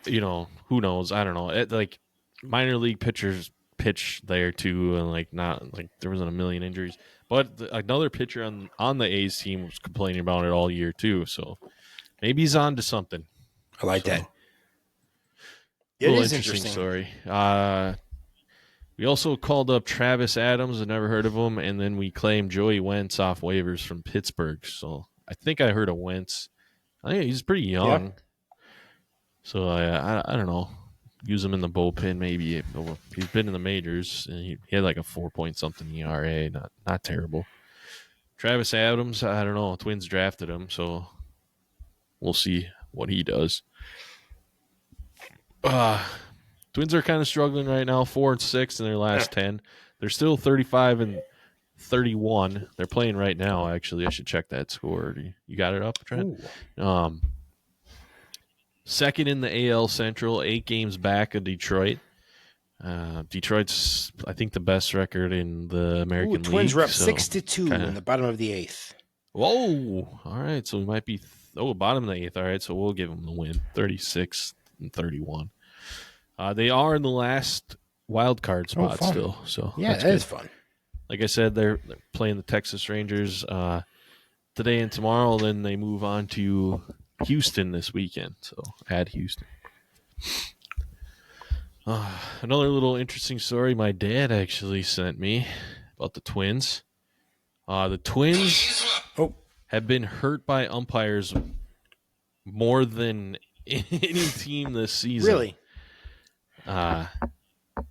who knows? I don't know. Like minor league pitchers pitch there too, and not there wasn't a million injuries, but another pitcher on the A's team was complaining about it all year too, so maybe he's on to something. I like that. It is interesting story. We also called up Travis Adams. I never heard of him, and then we claimed Joey Wentz off waivers from Pittsburgh. So I think I heard of Wentz. I think he's pretty young, so I don't know. Use him in the bullpen, maybe. He's been in the majors, and he had like a 4-point-something ERA. Not terrible. Travis Adams, I don't know. Twins drafted him, so we'll see what he does. Twins are kind of struggling right now, 4-6 in their last 10. They're still 35-31. They're playing right now, actually. I should check that score. You got it up, Trent? Second in the AL Central, 8 games back of Detroit. Detroit's, I think, the best record in the American League. Twins were up 6-2 in the bottom of the 8th. Whoa! All right, so we might be bottom of the 8th. All right, so we'll give them the win, 36-31. They are in the last wild card spot still. So that is fun. Like I said, they're playing the Texas Rangers today and tomorrow. Then they move on to Houston this weekend, so at Houston. Another little interesting story my dad actually sent me about the Twins. The Twins have been hurt by umpires more than any team this season. Really?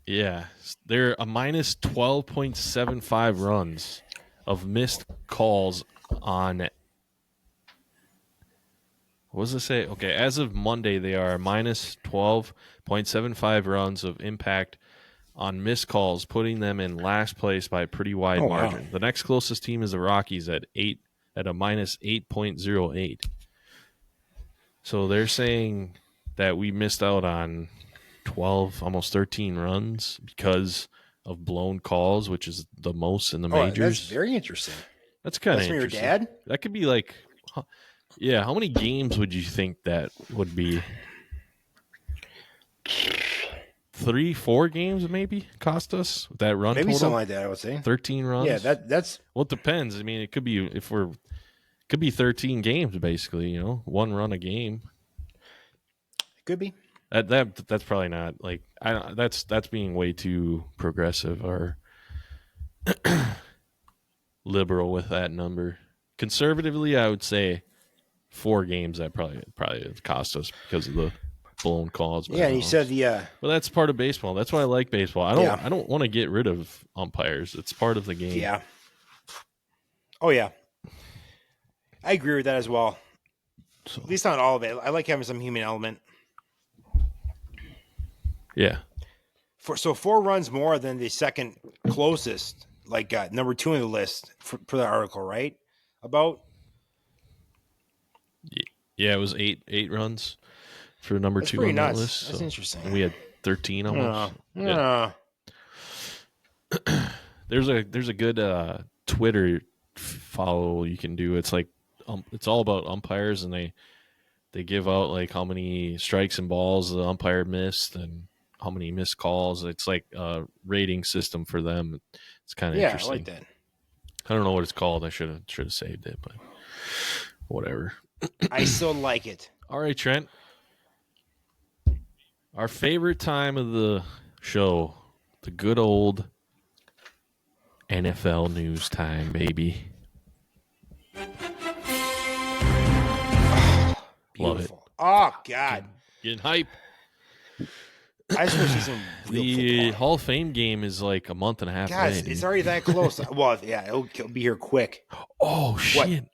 Yeah. They're a minus 12.75 runs of missed calls on... What does it say? Okay, as of Monday, they are minus 12.75 runs of impact on missed calls, putting them in last place by a pretty wide margin. Wow. The next closest team is the Rockies at a minus 8.08. So they're saying that we missed out on 12, almost 13 runs because of blown calls, which is the most in the majors. That's very interesting. That's kind of That's from your interesting. dad? That could be like, yeah. How many games would you think that would be? 3, 4 games maybe cost us that run. Maybe total? something like that. I would say 13 runs. Yeah, that's. Well, it depends. I mean, it could be could be 13 games basically. 1 run a game. It could be. That's probably not like that's being way too progressive or liberal with that number. Conservatively, I would say 4 games that probably cost us because of the blown calls. Yeah, and you said but that's part of baseball. That's why I like baseball. I don't want to get rid of umpires. It's part of the game. Yeah. Oh yeah. I agree with that as well. So, At least not all of it. I like having some human element. yeah. 4 runs more than the second closest, like number 2 on the list for the article, right? About. Yeah, it was 8 runs for number That's 2 pretty on that nuts. list. That's so- interesting. And we had 13 almost. Yeah. There's a good Twitter follow you can do. It's like it's all about umpires, and they give out like how many strikes and balls the umpire missed and how many missed calls. It's like a rating system for them. It's kind of interesting. I like that. I don't know what it's called. I should have saved it, but whatever. I still like it. All right, Trent. Our favorite time of the show, the good old NFL news time, baby. Love it. Beautiful. Oh God. Getting hype. I just wish this some real The football. Hall of Fame game is like a month and a half Guys, away. it's dude. already that close. Well, yeah, it'll be here quick. Oh shit!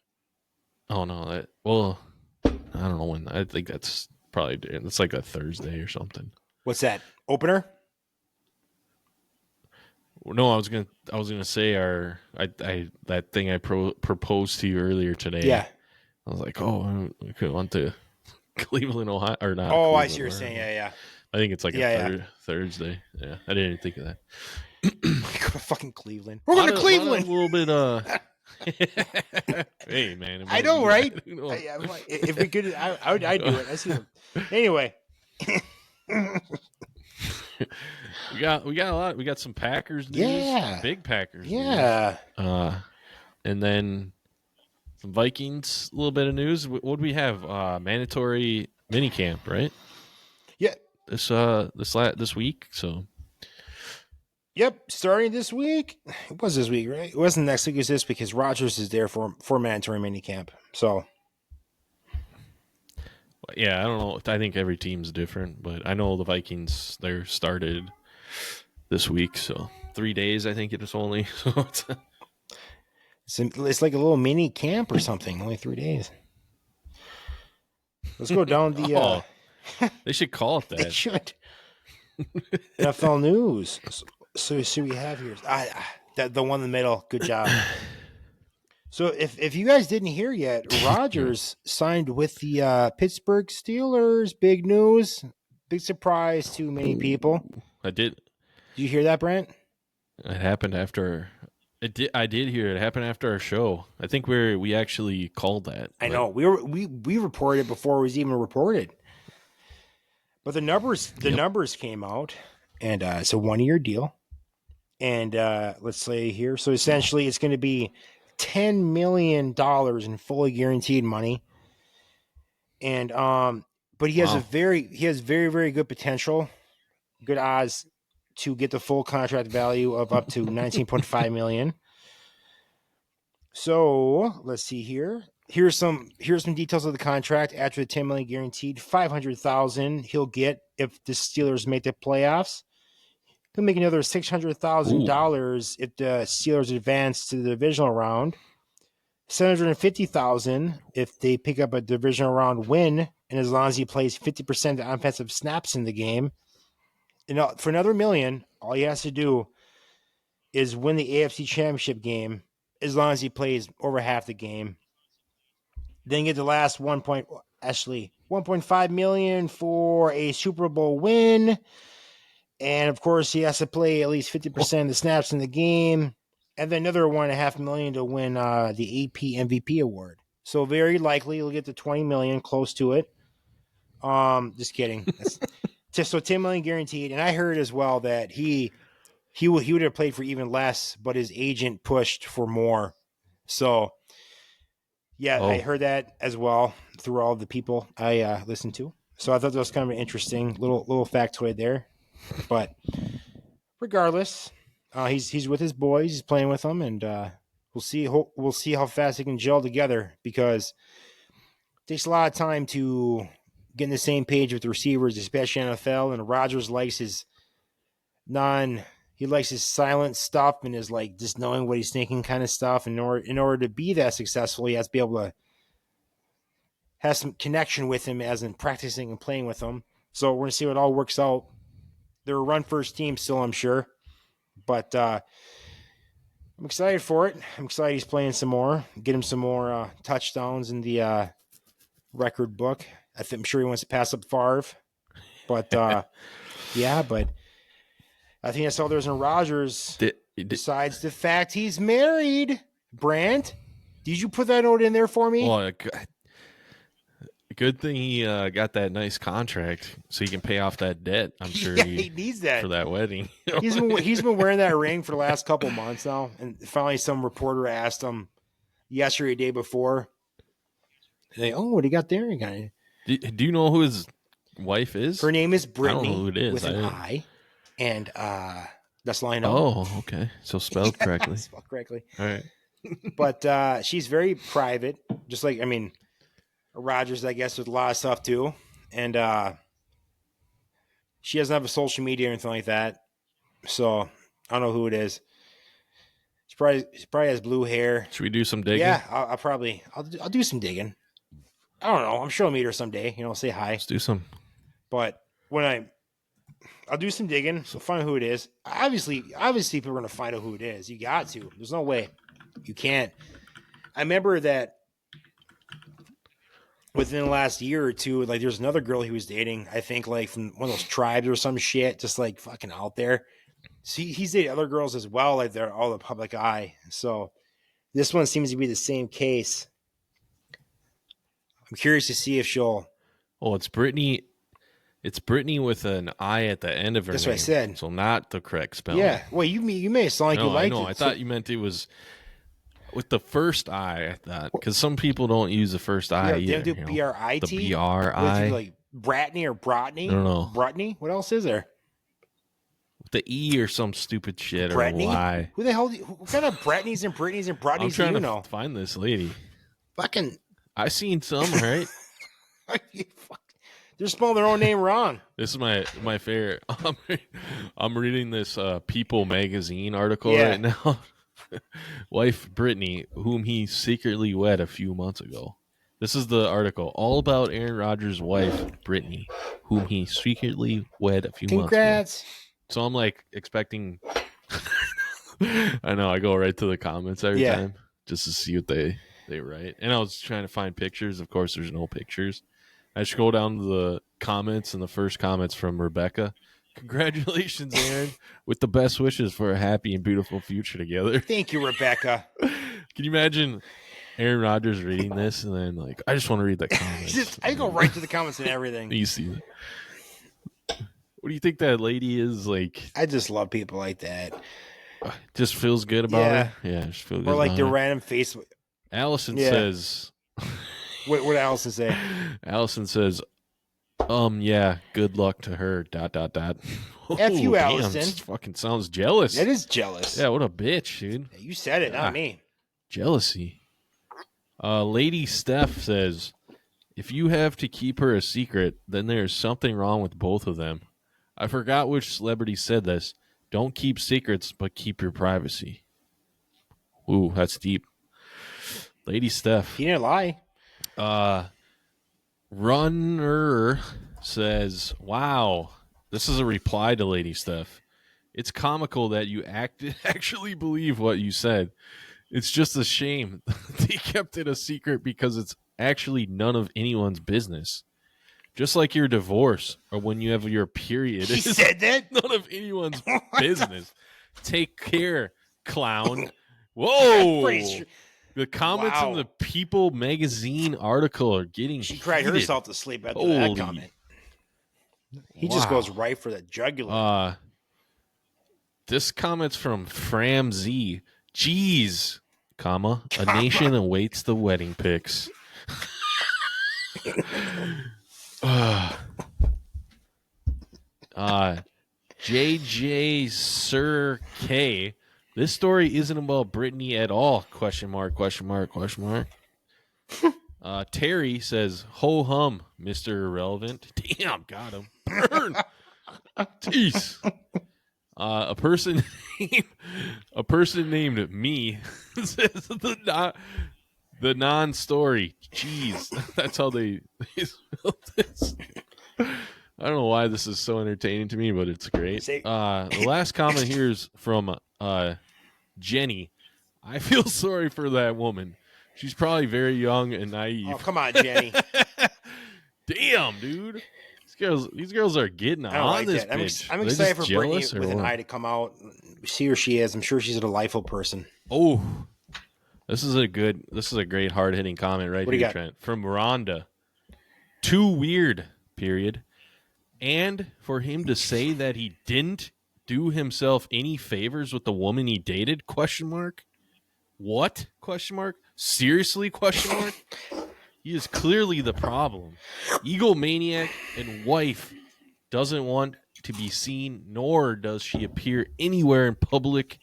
Oh no, I don't know when. I think that's probably it's like a Thursday or something. What's that? Opener? No, I was gonna say that thing I proposed to you earlier today. Yeah. I was like, oh, I could want to Cleveland, Ohio, or not? Oh, I Cleveland, see what you're or- saying. Yeah. I think it's like Yeah, a Thursday. Yeah, I didn't even think of that. Fucking Cleveland. We're going to Cleveland. A little bit. Hey man, I know, right? Who knows? If we could, I'd do it. I see them. Anyway. We got a lot. We got some Packers news. Yeah. Big Packers. Yeah. News. And then some Vikings. A little bit of news. What do we have? Mandatory minicamp, right? Yeah. This week. So. Yep. Starting this week. It was this week, right? It wasn't next week. It was this because Rodgers is there for mandatory minicamp. So. Yeah, I don't know. I think every team's different, but I know the Vikings, they're started this week, so 3 days I think it is only. So It's like a little mini camp or something. Only 3 days. Let's go down the. They should call it They that. should. NFL news. So we have here the one in the middle. Good job. So if you guys didn't hear yet, Rodgers signed with the Pittsburgh Steelers. Big news. Big surprise to many people. I did. Did you hear that, Brent? It happened after. I did hear it. It happened after our show. I think we actually called that. I know we reported it before it was even reported. But the numbers came out, and it's a 1-year deal. And let's say here, so essentially it's going to be $10 million in fully guaranteed money. And but he has very, very good potential, good odds to get the full contract value of up to $19.5 million. So let's see here. Here's some details of the contract. After the $10 million guaranteed, $500,000 he'll get if the Steelers make the playoffs. He'll make another $600,000 if the Steelers advance to the divisional round. $750,000 if they pick up a divisional round win, and as long as he plays 50% of the offensive snaps in the game. And for another $1 million, all he has to do is win the AFC Championship game, as long as he plays over half the game. Then get the last Ashley. $1.5 million for a Super Bowl win. And of course, he has to play at least 50% of the snaps in the game. And then another $1.5 million to win the AP MVP award. So very likely he'll get to $20 million, close to it. Just kidding. So $10 million guaranteed. And I heard as well that he would have played for even less, but his agent pushed for more. So yeah, I heard that as well through all the people I listened to. So I thought that was kind of an interesting little factoid there. But regardless, he's with his boys. He's playing with them, and we'll see how fast they can gel together, because it takes a lot of time to get in the same page with the receivers, especially NFL. And Rodgers likes his silent stuff and his like just knowing what he's thinking kind of stuff. And in order to be that successful, he has to be able to have some connection with him, as in practicing and playing with him. So we're gonna see what all works out. They're a run first team still, I'm sure, but I'm excited for it. I'm excited he's playing some more, get him some more touchdowns in the record book. I'm sure he wants to pass up Favre, but yeah, but I think that's all there's in Rodgers. Besides the fact he's married. Brant, did you put that note in there for me? Well, good thing he got that nice contract so he can pay off that debt. I'm sure he needs that for that wedding. he's been wearing that ring for the last couple months now, and finally some reporter asked him yesterday, day before. They, what do you got there again? Do you know who his wife is? Her name is Brittany. I don't know who it is. With an I, and that's all I know. Oh, okay. So spelled correctly. Spelled correctly. All right. But she's very private, just like Rodgers, I guess, with a lot of stuff too, and she doesn't have a social media or anything like that. So I don't know who it is. She probably has blue hair. Should we do some digging? Yeah, I'll do some digging. I don't know. I'm sure I'll meet her someday. Say hi. Let's do some. But I'll do some digging. So find out who it is. Obviously, people are going to find out who it is. You got to. There's no way you can't. I remember that within the last year or two, like there's another girl he was dating. I think like from one of those tribes or some shit, just like fucking out there. See, he's dated other girls as well. Like they're all the public eye. So this one seems to be the same case. I'm curious to see if she'll. Oh, it's Brittany. It's Brittany with an I at the end of her name. That's what I said. So not the correct spelling. Yeah. Well, you may sound like you liked it. I thought you meant it was with the first I. I thought because some people don't use the first I. Yeah, either, they do BRIT. The BRI. Like Bratney or Brotney. I don't know. Brotney. What else is there? The E or some stupid shit Bratney? or Y. Who the hell? What kind of Bratneys and Britneys and Brotneys I'm do trying you to know? find this lady. Fucking. I seen some, right? They're spelling their own name wrong. This is my favorite. I'm reading this People magazine article right now. Wife Brittany, whom he secretly wed a few months ago. This is the article all about Aaron Rodgers' wife Brittany, whom he secretly wed a few months ago. Congrats. So I'm like expecting. I know I go right to the comments every time just to see what they write, and I was trying to find pictures. Of course, there's no pictures. I scroll down to the comments, and the first comment's from Rebecca. Congratulations, Aaron, with the best wishes for a happy and beautiful future together. Thank you, Rebecca. Can you imagine Aaron Rodgers reading this and then like, I just want to read the comments. I go right to the comments and everything. You see that? What do you think that lady is like? I just love people like that. Just feels good about her. Yeah, just feels good. Or like about the her. random Facebook. Allison says. What did Allison say? Allison says, yeah, good luck to her. ... F you, damn, Allison. This fucking sounds jealous. That is jealous. Yeah, what a bitch, dude. You said it, not me. Jealousy. Lady Steph says, if you have to keep her a secret, then there's something wrong with both of them. I forgot which celebrity said this. Don't keep secrets, but keep your privacy. Ooh, that's deep. Lady Steph. He didn't lie. Runner says, wow, this is a reply to Lady Steph. It's comical that you actually believe what you said. It's just a shame they kept it a secret because it's actually none of anyone's business. Just like your divorce or when you have your period. He said that? None of anyone's business. Take care, clown. Whoa. The comments in the People magazine article are getting She cried heated. herself to sleep after that comment. He just goes right for the jugular. This comment's from Fram Z. Jeez, comma, a nation awaits the wedding pics. JJ Sir K. This story isn't about Brittany at all. Question mark, question mark, question mark. Terry says, ho hum, Mr. Irrelevant. Damn, got him. Burn. Jeez. A person named me says the non-story. Jeez, that's how they spelled this. I don't know why this is so entertaining to me, but it's great. The last comment here is from Jenny. I feel sorry for that woman. She's probably very young and naive. Oh, come on, Jenny. Damn, dude. These girls are getting on this bitch. I'm excited for Brittany with an eye to come out, see where she is. I'm sure she's a delightful person. Oh, this is a great hard hitting comment right here, Trent. From Rhonda. Too weird, period. And for him to say that he didn't do himself any favors with the woman he dated? Question mark. What? Question mark. Seriously? Question mark. He is clearly the problem. Egomaniac and wife doesn't want to be seen, nor does she appear anywhere in public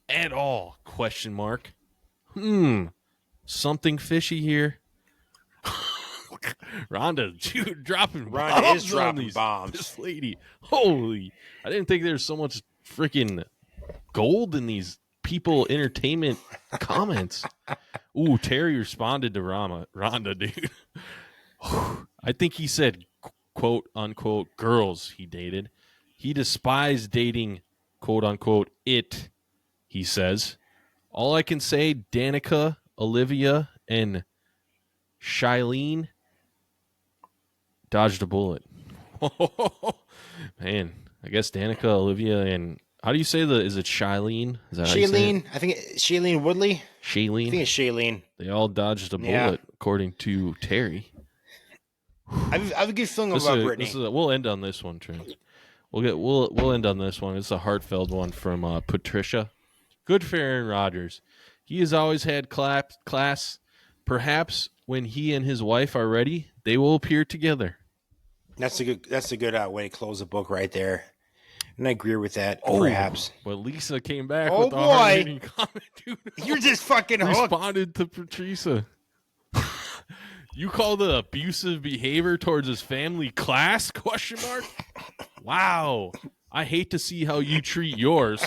at all. Question mark. Something fishy here. Rhonda, dude, dropping bombs. This lady. Holy. I didn't think there's so much freaking gold in these People entertainment comments. Ooh, Terry responded to Rhonda, dude. I think he said, quote unquote, girls he dated. He despised dating, quote unquote, it, he says. All I can say, Danica, Olivia, and Shailene dodged a bullet. Man, I guess Danica, Olivia, and how do you say is it Shailene? Is that Shailene? I think Shailene Woodley. Shailene? I think it's Shailene. They all dodged a bullet, according to Terry. I have a good feeling about Brittany. We'll end on this one, Trent. We'll end on this one. It's a heartfelt one from Patricia. Good for Aaron Rodgers. He has always had class. Perhaps when he and his wife are ready, they will appear together. That's a good way to close the book right there. And I agree with that, perhaps. But Lisa came back with a hard-hitting comment, dude. You're just fucking hooked. Responded to Patricia. You call the abusive behavior towards his family class? Question mark. Wow. I hate to see how you treat yours.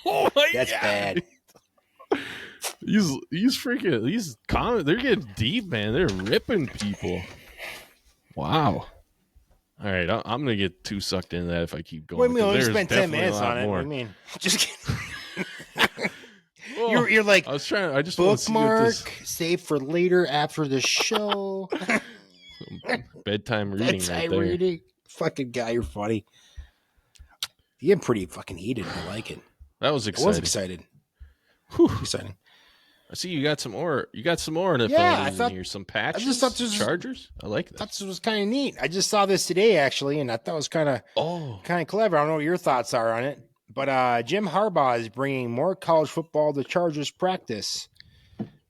Oh my That's God. bad. These comments, they're getting deep, man. They're ripping people. Wow. All right, I'm going to get too sucked into that if I keep going. We only spent 10 minutes on it. What do you mean? Just kidding. You're like, I just bookmark, save for later after the show. Bedtime reading right there. Reading. Fucking guy, you're funny. You're pretty fucking heated. I like it. That was exciting. I was excited. Whew. Exciting. I see you got some more. You got some more NFL news in here. Some patches. I just thought this Chargers. I like that. I thought this was kind of neat. I just saw this today actually, and I thought it was kind of clever. I don't know what your thoughts are on it, but Jim Harbaugh is bringing more college football to Chargers practice.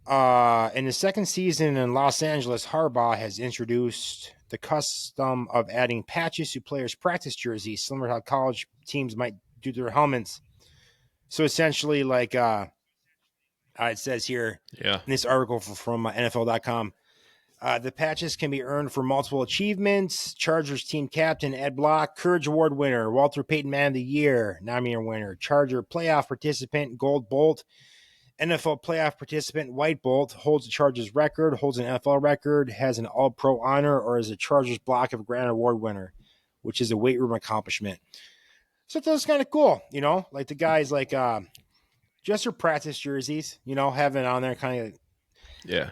In the second season in Los Angeles, Harbaugh has introduced the custom of adding patches to players' practice jerseys, similar to how college teams might do their helmets. So essentially, like it says here in this article from NFL.com, the patches can be earned for multiple achievements. Chargers team captain Ed Block, Courage Award winner, Walter Payton Man of the Year, nominated winner, Charger playoff participant, Gold Bolt, NFL playoff participant, White Bolt, holds the Chargers record, holds an NFL record, has an All-Pro honor, or is a Chargers block of Grand Award winner, which is a weight room accomplishment. So that's kind of cool, you know, like the guys like just your practice jerseys, you know, having on there kind of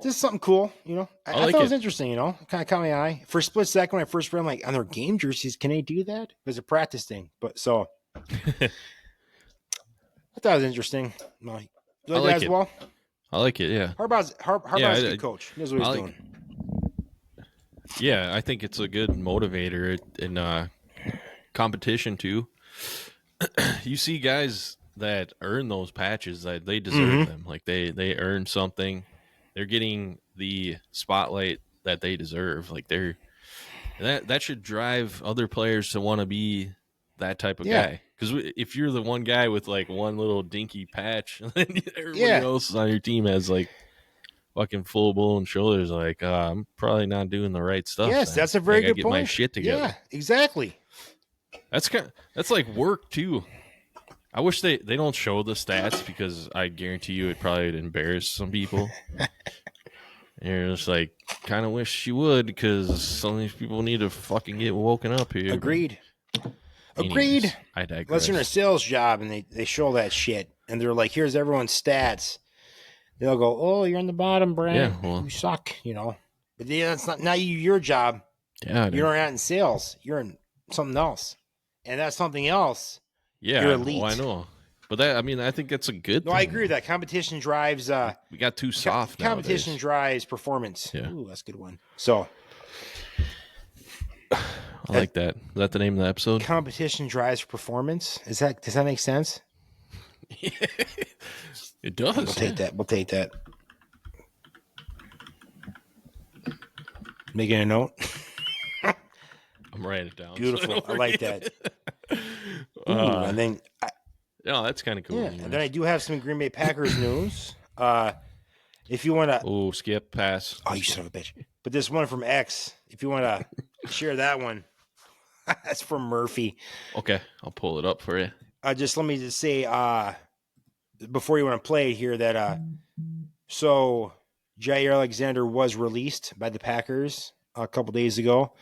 Just something cool, I like thought it was it. interesting, kind of caught my eye. For a split second when I first read, I'm like, on their game jerseys, can they do that? It was a practice thing. But so I thought it was interesting. No, you like like that as it. well? I like it. Yeah. Harbaugh's Yeah, a good coach. He knows what he's doing. Yeah, I think it's a good motivator in competition too. You see guys that earn those patches, that they deserve them. Like they earn something. They're getting the spotlight that they deserve. Like that should drive other players to want to be that type of guy. Because if you're the one guy with like one little dinky patch, then everybody else on your team has like fucking full blown shoulders, like I'm probably not doing the right stuff. Yes, then. that's a very I gotta good get point. my shit together. Yeah, exactly. That's like work too. I wish they don't show the stats because I guarantee you it probably would embarrass some people. And you're just like, kind of wish you would, because some of these people need to fucking get woken up here. Agreed. Anyways, I digress. Unless you're in a sales job and they show that shit and they're like, here's everyone's stats. They'll go, oh, you're on the bottom, Brand. Yeah, well, you suck, But that's not your job. Yeah, You're not in sales. You're in something else. And that's something else. Yeah, you're elite. I know. But I think that's a good No, thing. I agree with that. Competition drives we got too soft competition nowadays. Drives performance. Yeah. Ooh, that's a good one. So I like that. Is that the name of the episode? competition drives performance. Does that make sense? It does. We'll take that. We'll take that. Making a note. I'm writing it down. Beautiful. I like that. Ooh, and then no, that's kind of cool. yeah, and then I do have some Green Bay Packers news. If you want to, Oh, skip, pass. oh, you son of a bitch! But this one from X, if you want to share that one, that's from Murphy. Okay, I'll pull it up for you. Just let me just say, before you want to play here, that so Jair Alexander was released by the Packers a couple days ago.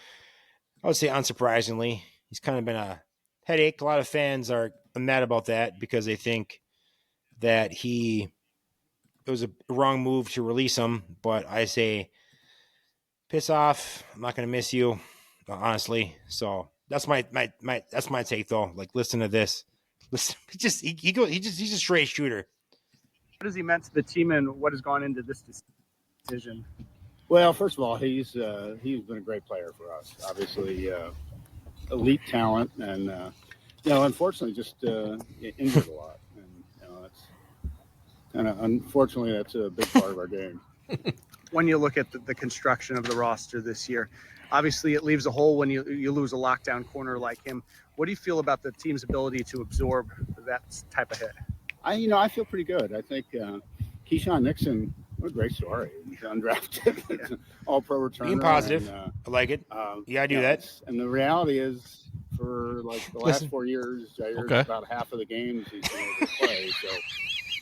I would say unsurprisingly, he's kind of been a headache. A lot of fans are mad about that because they think that it was a wrong move to release him. But I say, piss off. I'm not going to miss you, honestly. So that's my that's my take though. Like, listen to this. Listen, he's a straight shooter. What has he meant to the team, and what has gone into this decision? Well, first of all, he's been a great player for us. Obviously, elite talent, and unfortunately, just injured a lot. And that's kind of unfortunately that's a big part of our game. When you look at the construction of the roster this year, obviously it leaves a hole when you lose a lockdown corner like him. What do you feel about the team's ability to absorb that type of hit? I feel pretty good. I think Keyshawn Nixon, what a great story. He's undrafted, all-pro returner. Being positive, and, I like it. Yeah, I do that. And the reality is, for like the last 4 years, Jair's about half of the games he's been able to play. So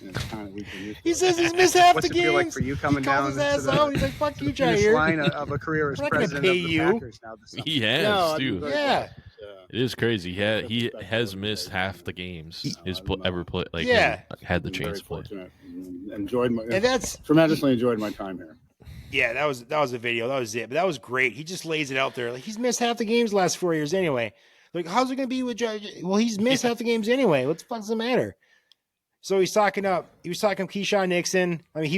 it's kind of we've been used to He it. says he's missed half What's the it feel games. like for you coming He calls down his to ass the out. He's like, "Fuck you, finish Jair." line of a career as We're not gonna president pay of the you. Packers now this summer? He has No, too. Yeah. It is crazy. He has missed half the games he's ever played. Like, Yeah. had the Been very chance to play. fortunate. And And that's tremendously enjoyed my time here. yeah, that was the video. That was it. But that was great. He just lays it out there. Like, he's missed half the games the last 4 years anyway. Like, how's it gonna be with Jair? Well, he's missed half the games anyway. What the fuck does it matter? So he was talking Keyshawn Nixon. I mean,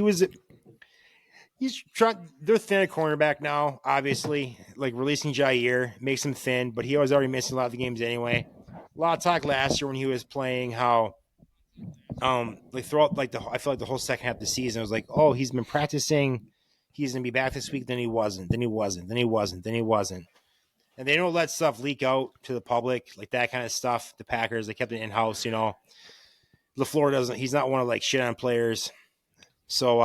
he's trying. They're thin at cornerback now, obviously. Like, releasing Jair makes him thin, but he was already missing a lot of the games anyway. A lot of talk last year when he was playing how, like throughout like I feel like the whole second half of the season, it was like, oh, he's been practicing. He's gonna be back this week. Then he wasn't. Then he wasn't. Then he wasn't. Then he wasn't. And they don't let stuff leak out to the public, like that kind of stuff. The Packers, they kept it in house. LaFleur doesn't. He's not one to like shit on players. So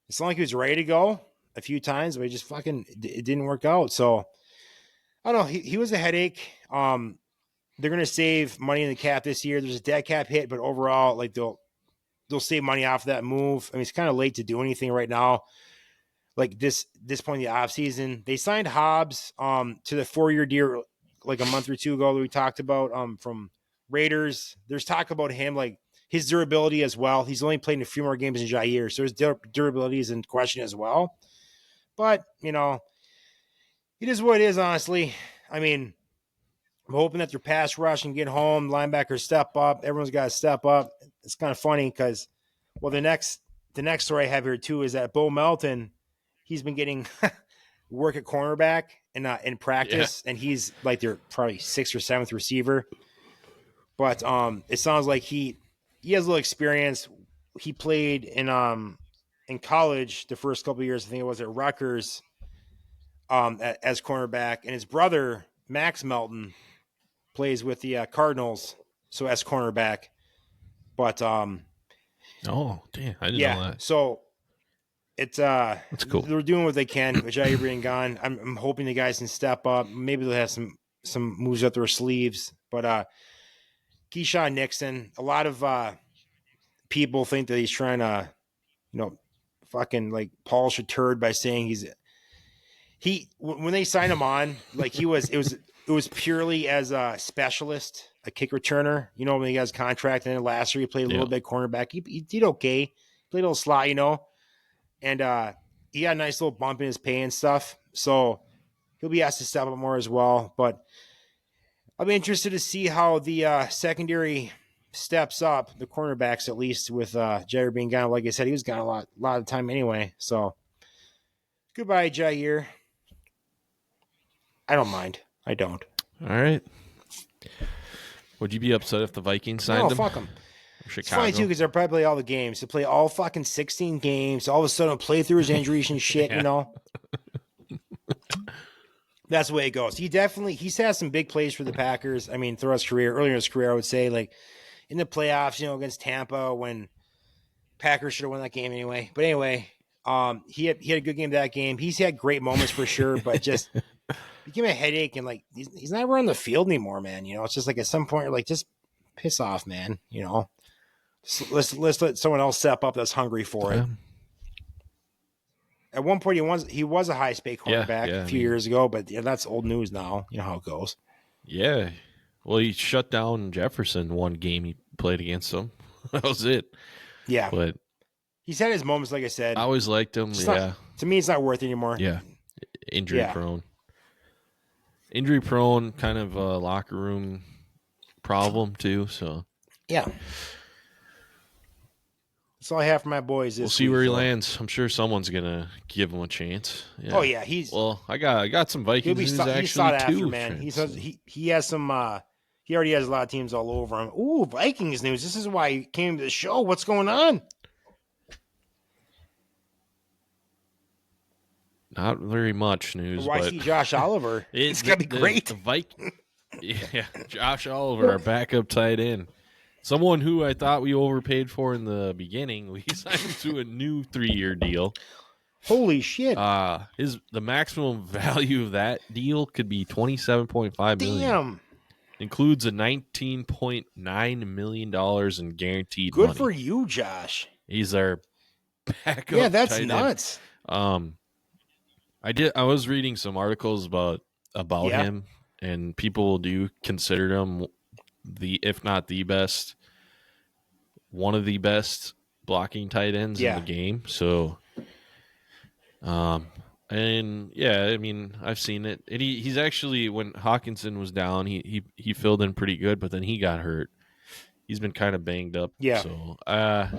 it's not like he was ready to go a few times, but it didn't work out. So I don't know. He was a headache. They're gonna save money in the cap this year. There's a dead cap hit, but overall, like they'll save money off that move. I mean, it's kind of late to do anything right now. Like this point in the offseason. They signed Hobbs to the 4-year deal like a month or two ago that we talked about from Raiders. There's talk about him, like his durability as well. He's only played in a few more games than Jair, so his durability is in question as well. But, it is what it is, honestly. I mean, I'm hoping that their pass rush can get home, linebackers step up. Everyone's got to step up. It's kind of funny because, the next story I have here too is that Bo Melton, he's been getting work at cornerback in practice, and he's like their probably 6th or 7th receiver. But it sounds like he has a little experience. He played in college the first couple of years. I think it was at Rodgers as cornerback, and his brother Max Melton plays with the Cardinals, so as cornerback. But oh damn, I didn't know that. So it's that's cool. They're doing what they can with Jair being gone. I'm hoping the guys can step up. Maybe they'll have some moves up their sleeves. But Keyshawn Nixon, a lot of people think that he's trying to, fucking like polish a turd by saying when they signed him on, like it was purely as a specialist, a kick returner. When he got his contract, and then last year he played a little bit cornerback. He did okay, played a little slot, and he got a nice little bump in his pay and stuff. So he'll be asked to step up more as well. But I'll be interested to see how the secondary steps up, the cornerbacks at least, with Jair being gone. Like I said, he was gone a lot of time anyway. So goodbye, Jair. I don't mind. I don't. All right. Would you be upset if the Vikings signed him? No, fuck them. Chicago? It's funny, too, because they'll probably play all the games. They play all fucking 16 games. All of a sudden, play through his injuries and shit, That's the way it goes. He's had some big plays for the Packers. I mean, throughout his career, earlier in his career, I would say, like, in the playoffs, against Tampa, when Packers should have won that game anyway. But anyway, he had a good game that game. He's had great moments for sure, but just became a headache, and like he's not on the field anymore, man. It's just like at some point you're like, just piss off, man. Let's let someone else step up that's hungry for it. At one point, he was a high paid cornerback a few years ago, but that's old news now. You know how it goes. Yeah. Well, he shut down Jefferson one game he played against him. That was it. Yeah. But he's had his moments, like I said. I always liked him. To me, it's not worth it anymore. Yeah. Injury prone, kind of a locker room problem too. So yeah. That's all I have for my boys. We'll see where he lands. I'm sure someone's gonna give him a chance. Yeah. Oh yeah, I got some Vikings news actually he's sought after, too. man. He has some. He already has a lot of teams all over him. Ooh, Vikings news. This is why he came to the show. What's going on? Not very much news. Why see Josh Oliver? It's gonna be great. The Vikings. Yeah, Josh Oliver, our backup tight end. Someone who I thought we overpaid for in the beginning. We signed him to a new 3-year deal. Holy shit! The maximum value of that deal could be $27.5 million. Damn. Includes a $19.9 million in guaranteed money. Good for you, Josh. He's our backup. Yeah, that's nuts. I was reading some articles about him, and people do consider him if not the best, one of the best blocking tight ends in the game. So, and yeah, I mean, I've seen it. And he's actually, when Hawkinson was down, he filled in pretty good, but then he got hurt. He's been kind of banged up. Yeah. So, I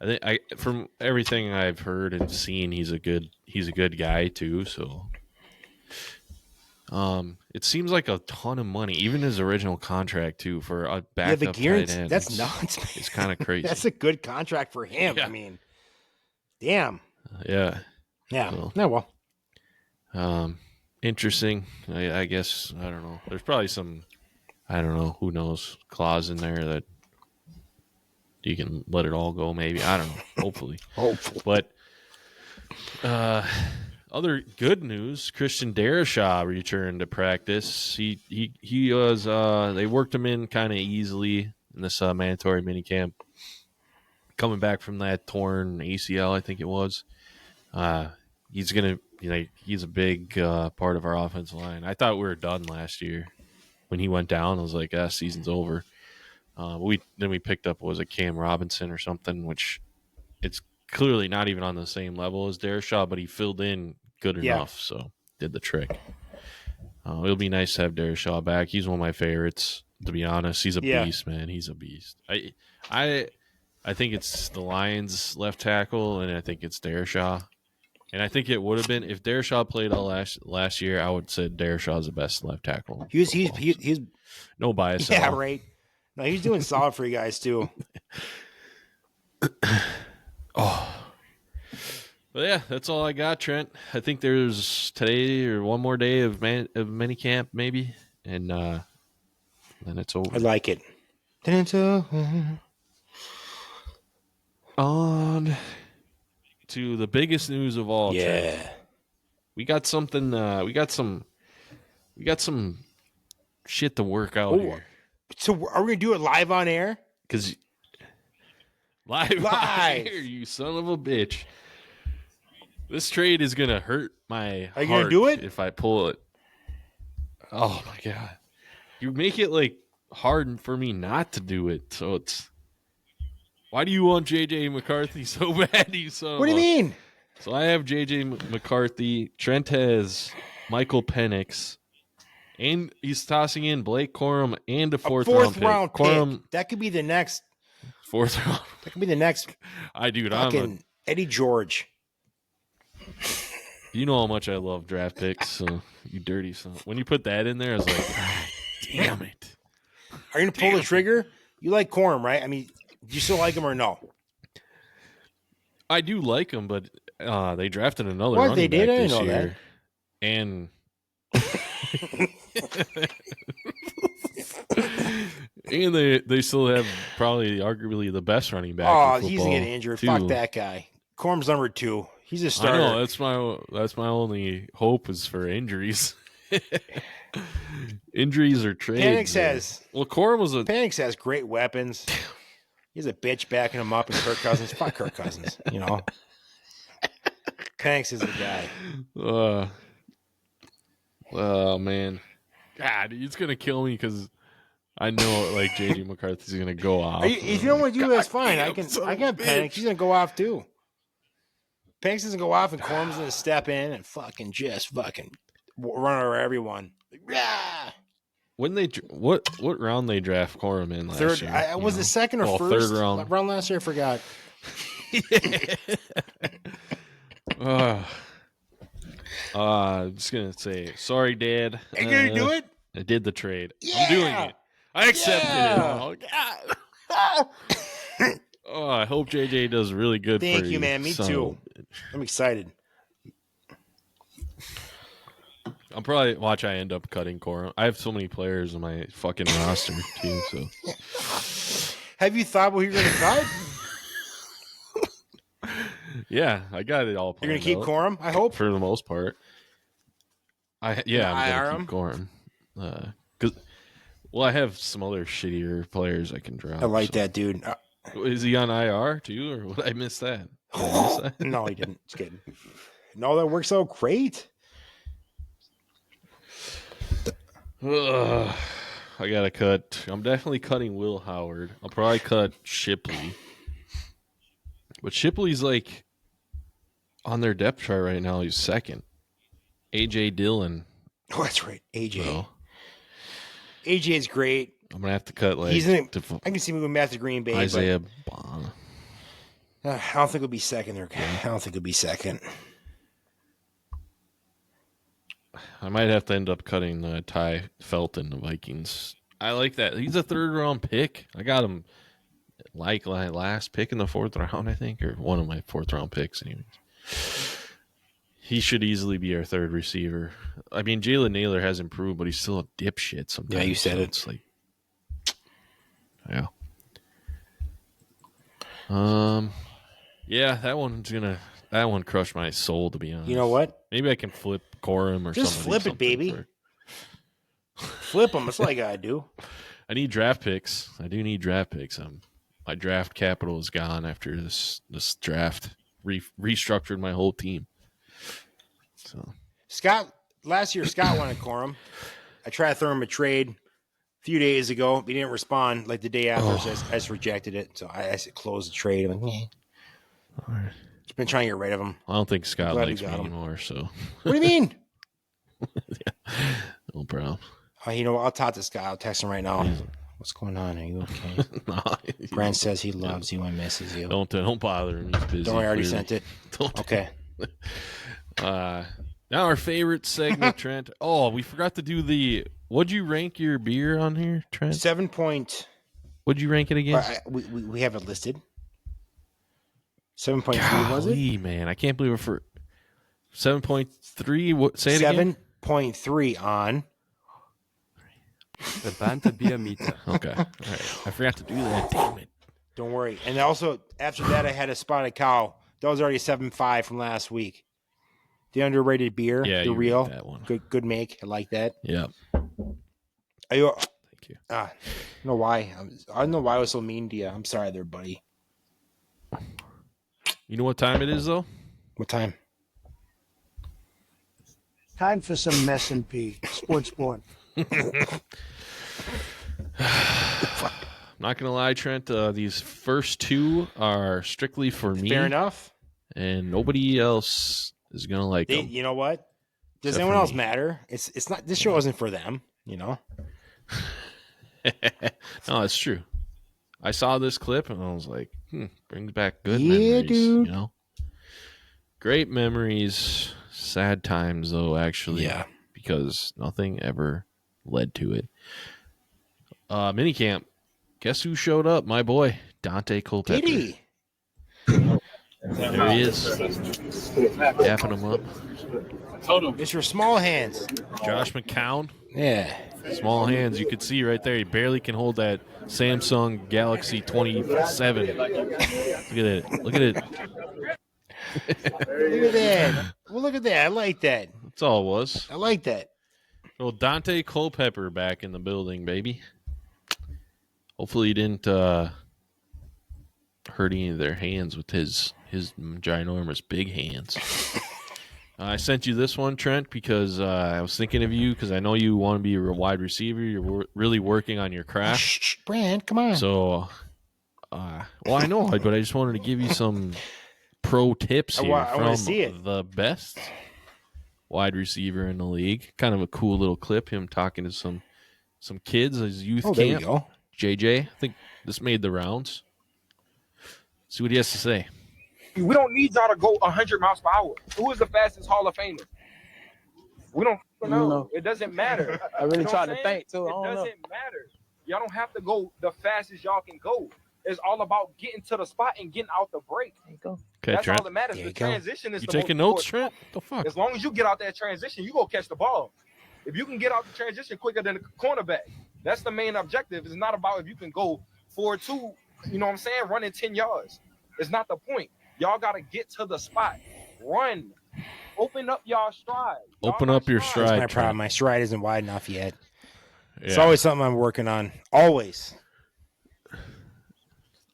think from everything I've heard and seen, he's a good guy too. So, it seems like a ton of money, even his original contract too, for a backup tight end. That's nuts, man. It's kind of crazy. That's a good contract for him. Yeah. I mean, damn. Yeah. So, interesting. I guess, I don't know. There's probably some, I don't know, who knows, clause in there that you can let it all go maybe. I don't know. Hopefully. But other good news, Christian Darashaw returned to practice. He was they worked him in kind of easily in this mandatory minicamp. Coming back from that torn ACL, I think it was. He's gonna, he's a big part of our offensive line. I thought we were done last year when he went down. I was like, season's over. We picked up, was it Cam Robinson or something, which it's clearly not even on the same level as Dershaw, but he filled in good enough, so did the trick. It'll be nice to have Dershaw back. He's one of my favorites, to be honest. He's a beast, man. He's a beast. I think it's the Lions left tackle, and I think it's Dershaw. And I think it would have been, if Dershaw played all last year, I would say Dershaw's the best left tackle. He's no bias. Yeah, right. No, he's doing solid for you guys too. But yeah, that's all I got, Trent. I think there's today or one more day of mini camp maybe, and then it's over. I like it. Then it's over. On to the biggest news of all. Yeah, Trent. We got something. We got some shit to work out here. So are we gonna do it live on air? Because live on air, you son of a bitch. This trade is gonna hurt my Are you heart gonna do it? if I pull it. Oh my god! You make it like hard for me not to do it. So it's. Why do you want JJ McCarthy so bad? What do you mean? So I have JJ McCarthy. Trent has Michael Penix. And he's tossing in Blake Corum and a fourth round pick. Corum, that could be the next fourth round. That could be the next. I'm Eddie George. You know how much I love draft picks, so you dirty son. When you put that in there, I was like, damn it. Are you gonna pull the trigger? You like Corum, right? I mean, do you still like him or no? I do like him, but they drafted another What, running they did? back I didn't this know year. that. And and they still have probably arguably the best running back. Oh, in he's gonna get injured. too. Fuck that guy. Corum's number 2. He's a starter. I know, that's my only hope is for injuries. Injuries or trades. Penix has great weapons. He's a bitch backing him up, and Kirk Cousins. Fuck Kirk Cousins. You know, Penix is the guy. Oh man, God, it's gonna kill me because I know like JJ McCarthy's gonna go off. If you don't want to do that, that's fine. I can Penix. He's gonna go off too. Penix doesn't go off, and Corum's gonna step in and fucking run over everyone. Yeah. When what round they draft Corum in last Third. year? Was it second or first? Third round. Round last year, I forgot. I'm just gonna say sorry, Dad. Are you gonna do it? I did the trade. Yeah. I'm doing it. I accepted it. Oh, I hope JJ does really good. Thank for you, man. Me too. I'm excited. I'll probably watch. I end up cutting Corum. I have so many players on my fucking roster too. So, have you thought what you're going to cut? Yeah, I got it all. You're going to keep Corum, I hope, for the most part. I'm going to keep Corum. I have some other shittier players I can drop. I like that dude. Is he on IR too, or would I miss that? No, he didn't. Just kidding. No, that works out great. I gotta cut. I'm definitely cutting Will Howard. I'll probably cut Shipley, but Shipley's like on their depth chart right now. He's second. AJ Dillon. Oh, that's right, AJ. Well, AJ is great. I'm gonna have to cut like. I can see moving back to Green Bay. Isaiah Bond. I don't think it'll be second there. I don't think it'll be second. I might have to end up cutting Ty Felton, the Vikings. I like that. He's a third-round pick. I got him like last pick in the fourth round, I think, or one of my fourth-round picks anyways. He should easily be our third receiver. I mean, Jalen Naylor has improved, but he's still a dipshit sometimes. Yeah, you said it. It's like, yeah. Yeah, that one crushed my soul, to be honest. You know what? Maybe I can flip Corum or just something. Just flip it, baby. Flip them. That's all I gotta do. I need draft picks. I do need draft picks. My draft capital is gone after this draft. Restructured my whole team. So last year Scott wanted Corum. I tried to throw him a trade. few days ago. He didn't respond like the day after. So I just rejected it. So I closed the trade. I'm like, All right. just been trying to get rid of him. I don't think Scott glad we likes me got him. anymore, so What do you mean? yeah, no problem. Oh, you know what? I'll talk to Scott. I'll text him right now. What's going on? Are you okay? No, Brent says he loves you and misses you. don't bother him. He's busy. Don't worry, I already clearly. sent it. Don't. Okay. Now our favorite segment, Trent. Oh, we forgot to do the. What'd you rank your beer on here, Trent? 7 point. What'd you rank it against? We have it listed. 7.3 was it? Golly, man, I can't believe it for 7.3. What? Say it again. 7.3 on. The Banter beer meter. Okay. All right. I forgot to do that. Damn it. Don't worry. And also after that, I had a Spotted Cow. That was already 7.5 from last week. The underrated beer, Yeah, the you real, ranked that one. good make. I like that. Yeah. Are you? Thank you. I don't know why. I don't know why I was so mean to you. I'm sorry, there, buddy. You know what time it is, though? What time? Time for some mess and pee. Sports born. I'm not gonna lie, Trent. These first two are strictly for me. Fair enough. And nobody else is gonna like them. You know what? Does Except anyone for else me. matter? It's not. This show isn't for them. You know. No, it's true. I saw this clip and I was like, brings back good Yeah, memories. dude. You know, great memories. Sad times, though. Actually, Yeah. because nothing ever led to it. Minicamp. Guess who showed up? My boy, Dante Culpepper. Did he? There he is. Dapping him up. Mr. Small Hands. Josh McCown. Yeah. Small hands. You could see right there. He barely can hold that Samsung Galaxy 27. Look at it. Look at it. Look at that. Well, look at that. I like that. That's all it was. I like that. Well, Dante Culpepper back in the building, baby. Hopefully he didn't hurt any of their hands with his ginormous big hands. I sent you this one, Trent, because I was thinking of you because I know you want to be a wide receiver. You're really working on your craft. Shh, Brand, come on. So, well, I know, but I just wanted to give you some pro tips here I wanna from see it. the best wide receiver in the league. Kind of a cool little clip, him talking to some kids at his youth Oh, there you camp. go. JJ, I think this made the rounds. See what he has to say. We don't need y'all to go 100 miles per hour. Who is the fastest Hall of Famer? We don't know. It doesn't matter. I really You know tried what to I'm think, saying? too. I don't It know. doesn't matter. Y'all don't have to go the fastest y'all can go. It's all about getting to the spot and getting out the break. There you go. Okay, That's Trent. all that matters. There The you go. transition is You the taking most notes, important. Trent? The fuck? As long as you get out that transition, you go catch the ball. If you can get out the transition quicker than the cornerback, that's the main objective. It's not about if you can go 4-2, you know what I'm saying, running 10 yards. It's not the point. Y'all got to get to the spot. Run. Open up y'all stride. Y'all Open not up your stride. That's stride, my problem. Trent. My stride isn't wide enough yet. It's Yeah. always something I'm working on. Always.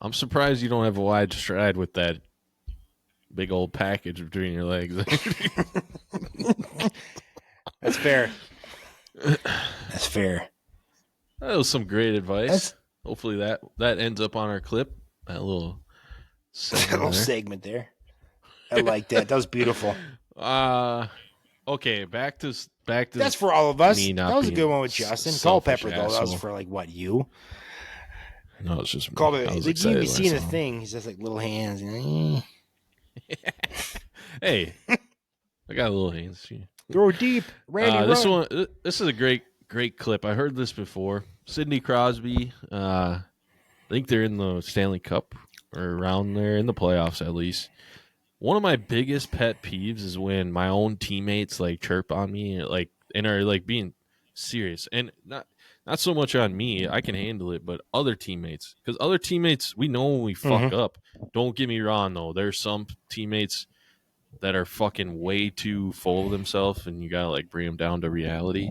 I'm surprised you don't have a wide stride with that big old package between your legs. That's fair. That's fair. That was some great advice. That's- Hopefully that ends up on our clip. That little That segment little there. segment there. I like that. That was beautiful. Okay, back to That's for all of us. me not That was a being good one with Justin. Culpepper, though. That was asshole. for, like, what, you? No, it's just Culpepper. I was Like, you excited be when I seeing saw a him. thing. He's just like little hands. And, Hey, I got little hands. throw deep. Randy, This run. one, this is a great clip. I heard this before. Sidney Crosby. I think they're in the Stanley Cup or around there in the playoffs at least. One of my biggest pet peeves is when my own teammates like chirp on me, like and are like being serious, and not so much on me. I can handle it, but other teammates, because other teammates, we know when we fuck up. Don't get me wrong, though. There's some teammates that are fucking way too full of themselves, and you gotta like bring them down to reality.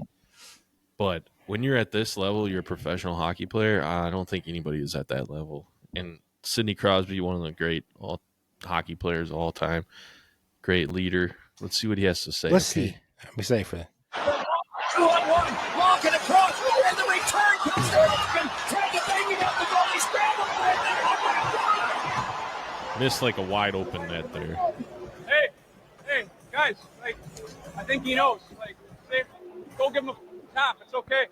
But when you're at this level, you're a professional hockey player. I don't think anybody is at that level. And Sidney Crosby, one of the great hockey players of all time, great leader. Let's see what he has to say. Let's see. I'm excited for that. 2-on-1, walking across, and the return comes missed like a wide open net there. Hey, guys, like, I think he knows. Like, go give him a tap. It's okay.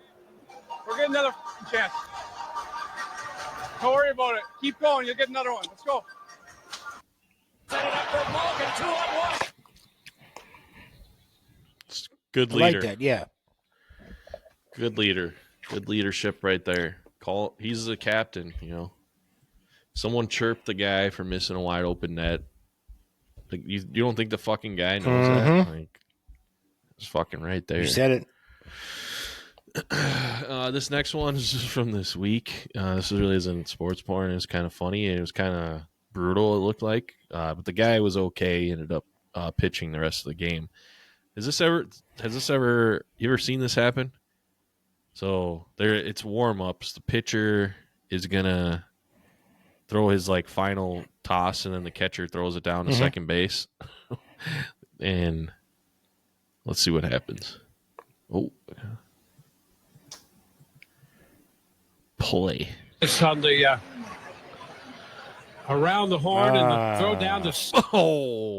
We'll get another chance. Don't worry about it. Keep going. You'll get another one. Let's go. Set it up for Morgan. 2-on-1. Good I leader. like that, yeah. Good leader. Good leadership right there. He's the captain, you know. Someone chirped the guy for missing a wide open net. Like, you don't think the fucking guy knows that? Like, it's fucking right there. You said it. This next one is just from this week. This really isn't sports porn. It was kind of funny. It was kind of brutal, it looked like. But the guy was okay. He ended up pitching the rest of the game. You ever seen this happen? So it's warm-ups. The pitcher is going to throw his like final toss, and then the catcher throws it down to second base. And let's see what happens. Oh. Play. It's on the around the horn and the throw down to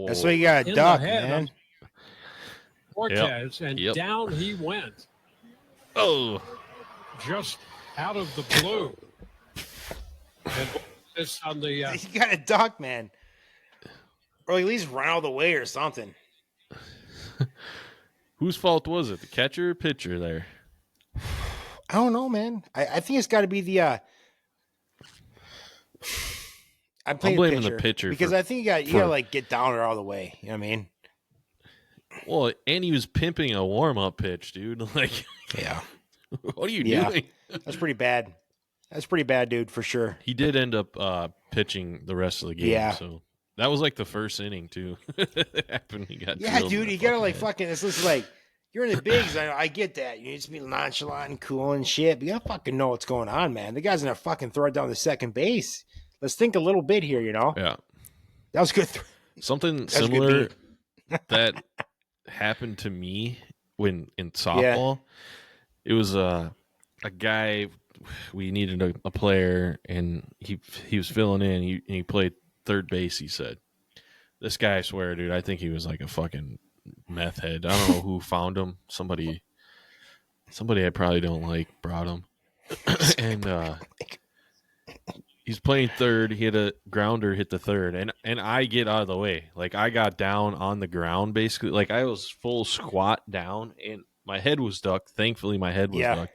That's why you got a duck, man. Cortez, and down he went. Oh. Just out of the blue. And this on the you got a duck, man. Or at least run all the way or something. Whose fault was it? The catcher or pitcher there? I don't know, man. I think it's got to be the. I'm blaming the pitcher because I think you got to like get down there all the way. You know what I mean? Well, and he was pimping a warm up pitch, dude. Like, yeah. What are you doing? That's pretty bad. That's pretty bad, dude, for sure. He did end up pitching the rest of the game. Yeah. So that was like the first inning too. It happened. He got dude. You gotta like fucking. This is like. You're in the bigs. I get that. You need to be nonchalant and cool and shit, but you gotta fucking know what's going on, man. The guy's gonna fucking throw it down to second base. Let's think a little bit here, you know? Yeah. That was good. Something similar that happened to me in softball. Yeah. It was a guy, we needed a player, and he was filling in. He played third base, he said. This guy, I swear, dude, I think he was like a fucking meth head. I don't know who found him. Somebody I probably don't like brought him. And he's playing third. He had a grounder hit the third, and I get out of the way. Like, I got down on the ground basically. Like, I was full squat down, and my head was ducked. Thankfully, my head was ducked.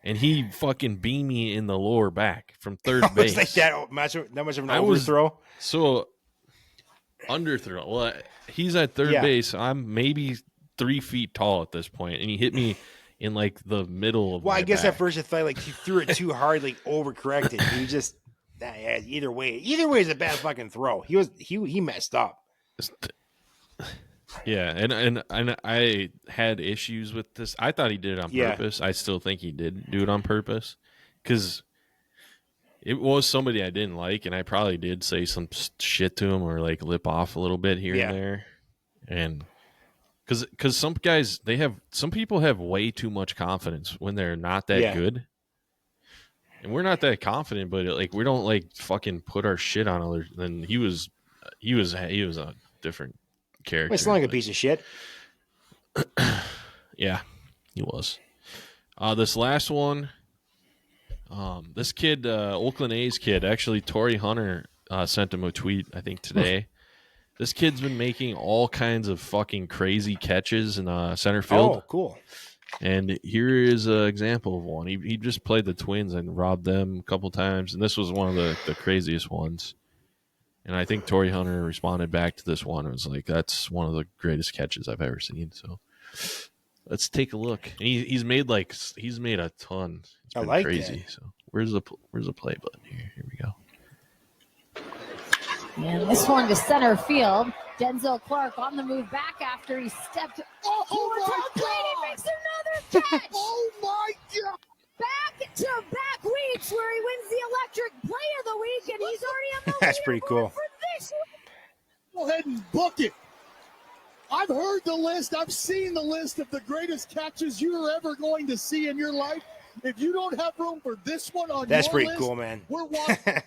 And he fucking beamed me in the lower back from third base. Like that much of an overthrow? So underthrow. Well, he's at third base. I'm maybe 3 feet tall at this point, and he hit me in like the middle of. Well, my I guess back. at first you thought like he threw it too hard, like overcorrected. He just either way is a bad fucking throw. He messed up. Yeah, and I had issues with this. I thought he did it on purpose. I still think he did do it on purpose because it was somebody I didn't like, and I probably did say some shit to him or like lip off a little bit here and there. And because some people have way too much confidence when they're not that good. And we're not that confident, but like we don't like fucking put our shit on others. And he was a different character. It's not like a piece of shit. Yeah, he was. This last one, this kid, Oakland A's kid, actually, Torrey Hunter sent him a tweet, I think, today. This kid's been making all kinds of fucking crazy catches in center field. Oh, cool. And here is an example of one. He just played the Twins and robbed them a couple times, and this was one of the craziest ones. And I think Torrey Hunter responded back to this one and was like, that's one of the greatest catches I've ever seen. So let's take a look. And he's made a ton. It's been crazy. That. So where's the play button here? Here we go. And this one to center field. Denzel Clark on the move back after he stepped towards home plate. He makes another catch. Oh my God. Back-to-back weeks where he wins the electric play of the week, and he's already on the That's pretty cool. For this week. Go ahead and book it. I've heard the list. I've seen the list of the greatest catches you're ever going to see in your life. If you don't have room for this one on That's your pretty list, cool, man. We're watching.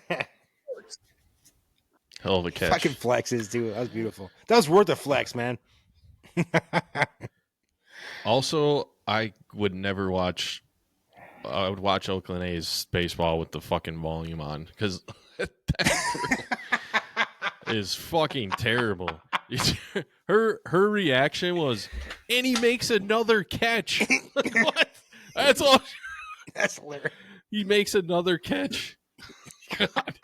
Hell of a catch. Fucking flexes, too. That was beautiful. That was worth a flex, man. Also, I would never watch. I would watch Oakland A's baseball with the fucking volume on because that girl is fucking terrible. Her reaction was, and he makes another catch. What? That's all. That's hilarious. He makes another catch. God.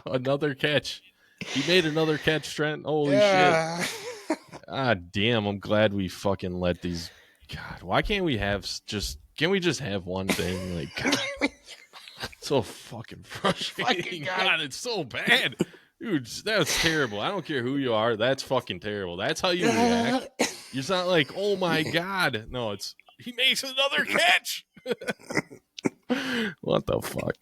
Another catch. He made another catch, Trent. Holy shit. Ah, damn. I'm glad we fucking let these. God, why can't we have just. Can we just have one thing? Like, God, so fucking frustrating. God, it's so bad. Dude, that's terrible. I don't care who you are. That's fucking terrible. That's how you react. It's not like, oh my God. No, it's, he makes another catch. What the fuck?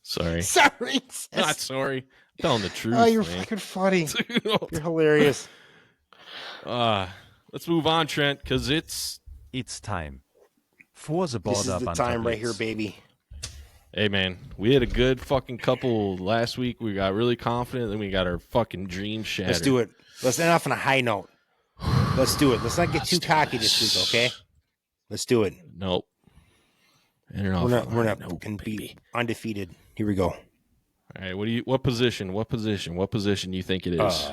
Sorry. Sorry. Not sorry. I'm telling the truth. Oh, you're man. fucking funny. You're hilarious. Let's move on, Trent, because it's time for the This is border the banter time right blitz. here, baby. Hey, man, we had a good fucking couple last week. We got really confident, then we got our fucking dream shattered. Let's do it. Let's end off on a high note. Let's do it. Let's not get too cocky this week, okay? Let's do it. Nope. We're not can be undefeated. Here we go. All right, what position you think it is?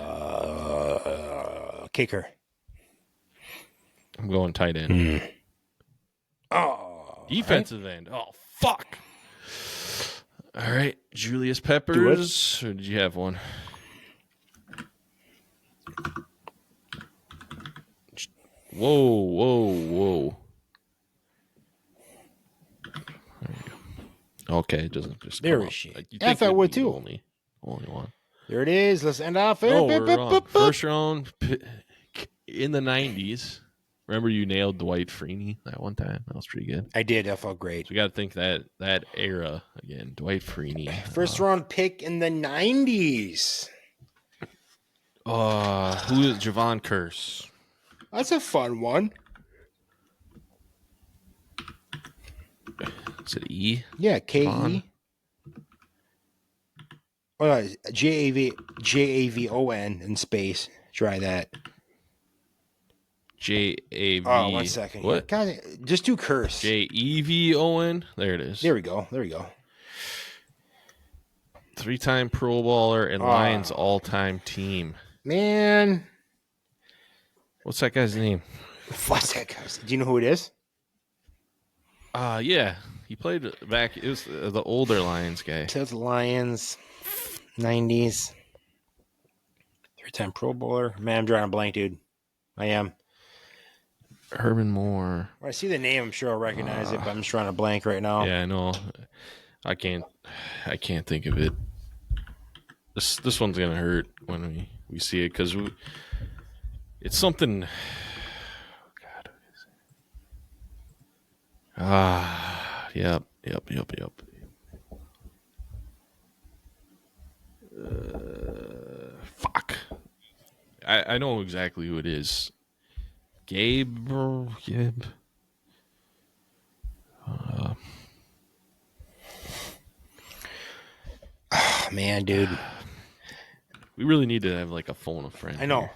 Kicker. I'm going tight end. Oh. Defensive end. Oh, fuck. All right, Julius Peppers, or did you have one? Whoa. There you go. Okay, it doesn't just There come is up. shit. You I think thought it'd would be too. Only one. There it is. Let's end off. Oh, we're on. First round in the 90s. Remember you nailed Dwight Freeney that one time? That was pretty good. I did. That felt great. So we got to think that era again. Dwight Freeney. First round pick in the 90s. Who is Javon Curse? That's a fun one. Is it E? Yeah, K-E. Oh, no, Javon in space. Try that. J-A-V. Oh, 1 second. What? God, just do curse. J-E-V-O-N. There it is. There we go. 3-time Pro Bowler and Lions all-time team. Man. What's that guy's name? What's that guy's name? Do you know who it is? Yeah. He played back. It was the older Lions guy. So it's Lions, 90s. 3-time Pro Bowler. Man, I'm drawing a blank, dude. I am. Herman Moore. When I see the name, I'm sure I'll recognize it, but I'm just drawing a blank right now. Yeah, I know. I can't think of it. This one's gonna hurt when we see it because it's something. God. Yep. Fuck. I know exactly who it is. Gabe. Oh, man, dude. We really need to have like a phone a friend. I know. Here.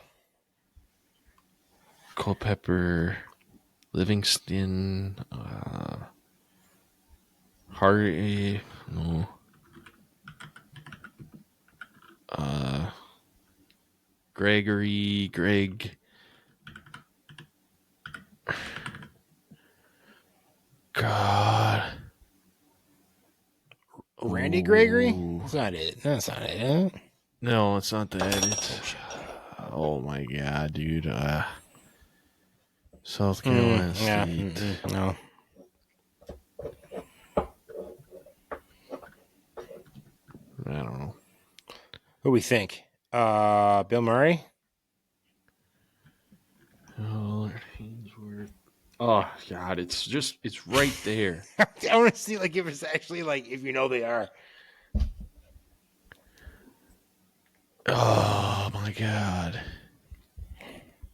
Culpepper, Livingston, Hardy, no. Greg. God. Randy Gregory? That's not it. That's not it. No, it's not that. It's oh my god, dude. South Carolina State. No. I don't know. Who do we think? Bill Murray? Oh god, it's right there. I want to see like if it's actually like if you know they are. Oh my god.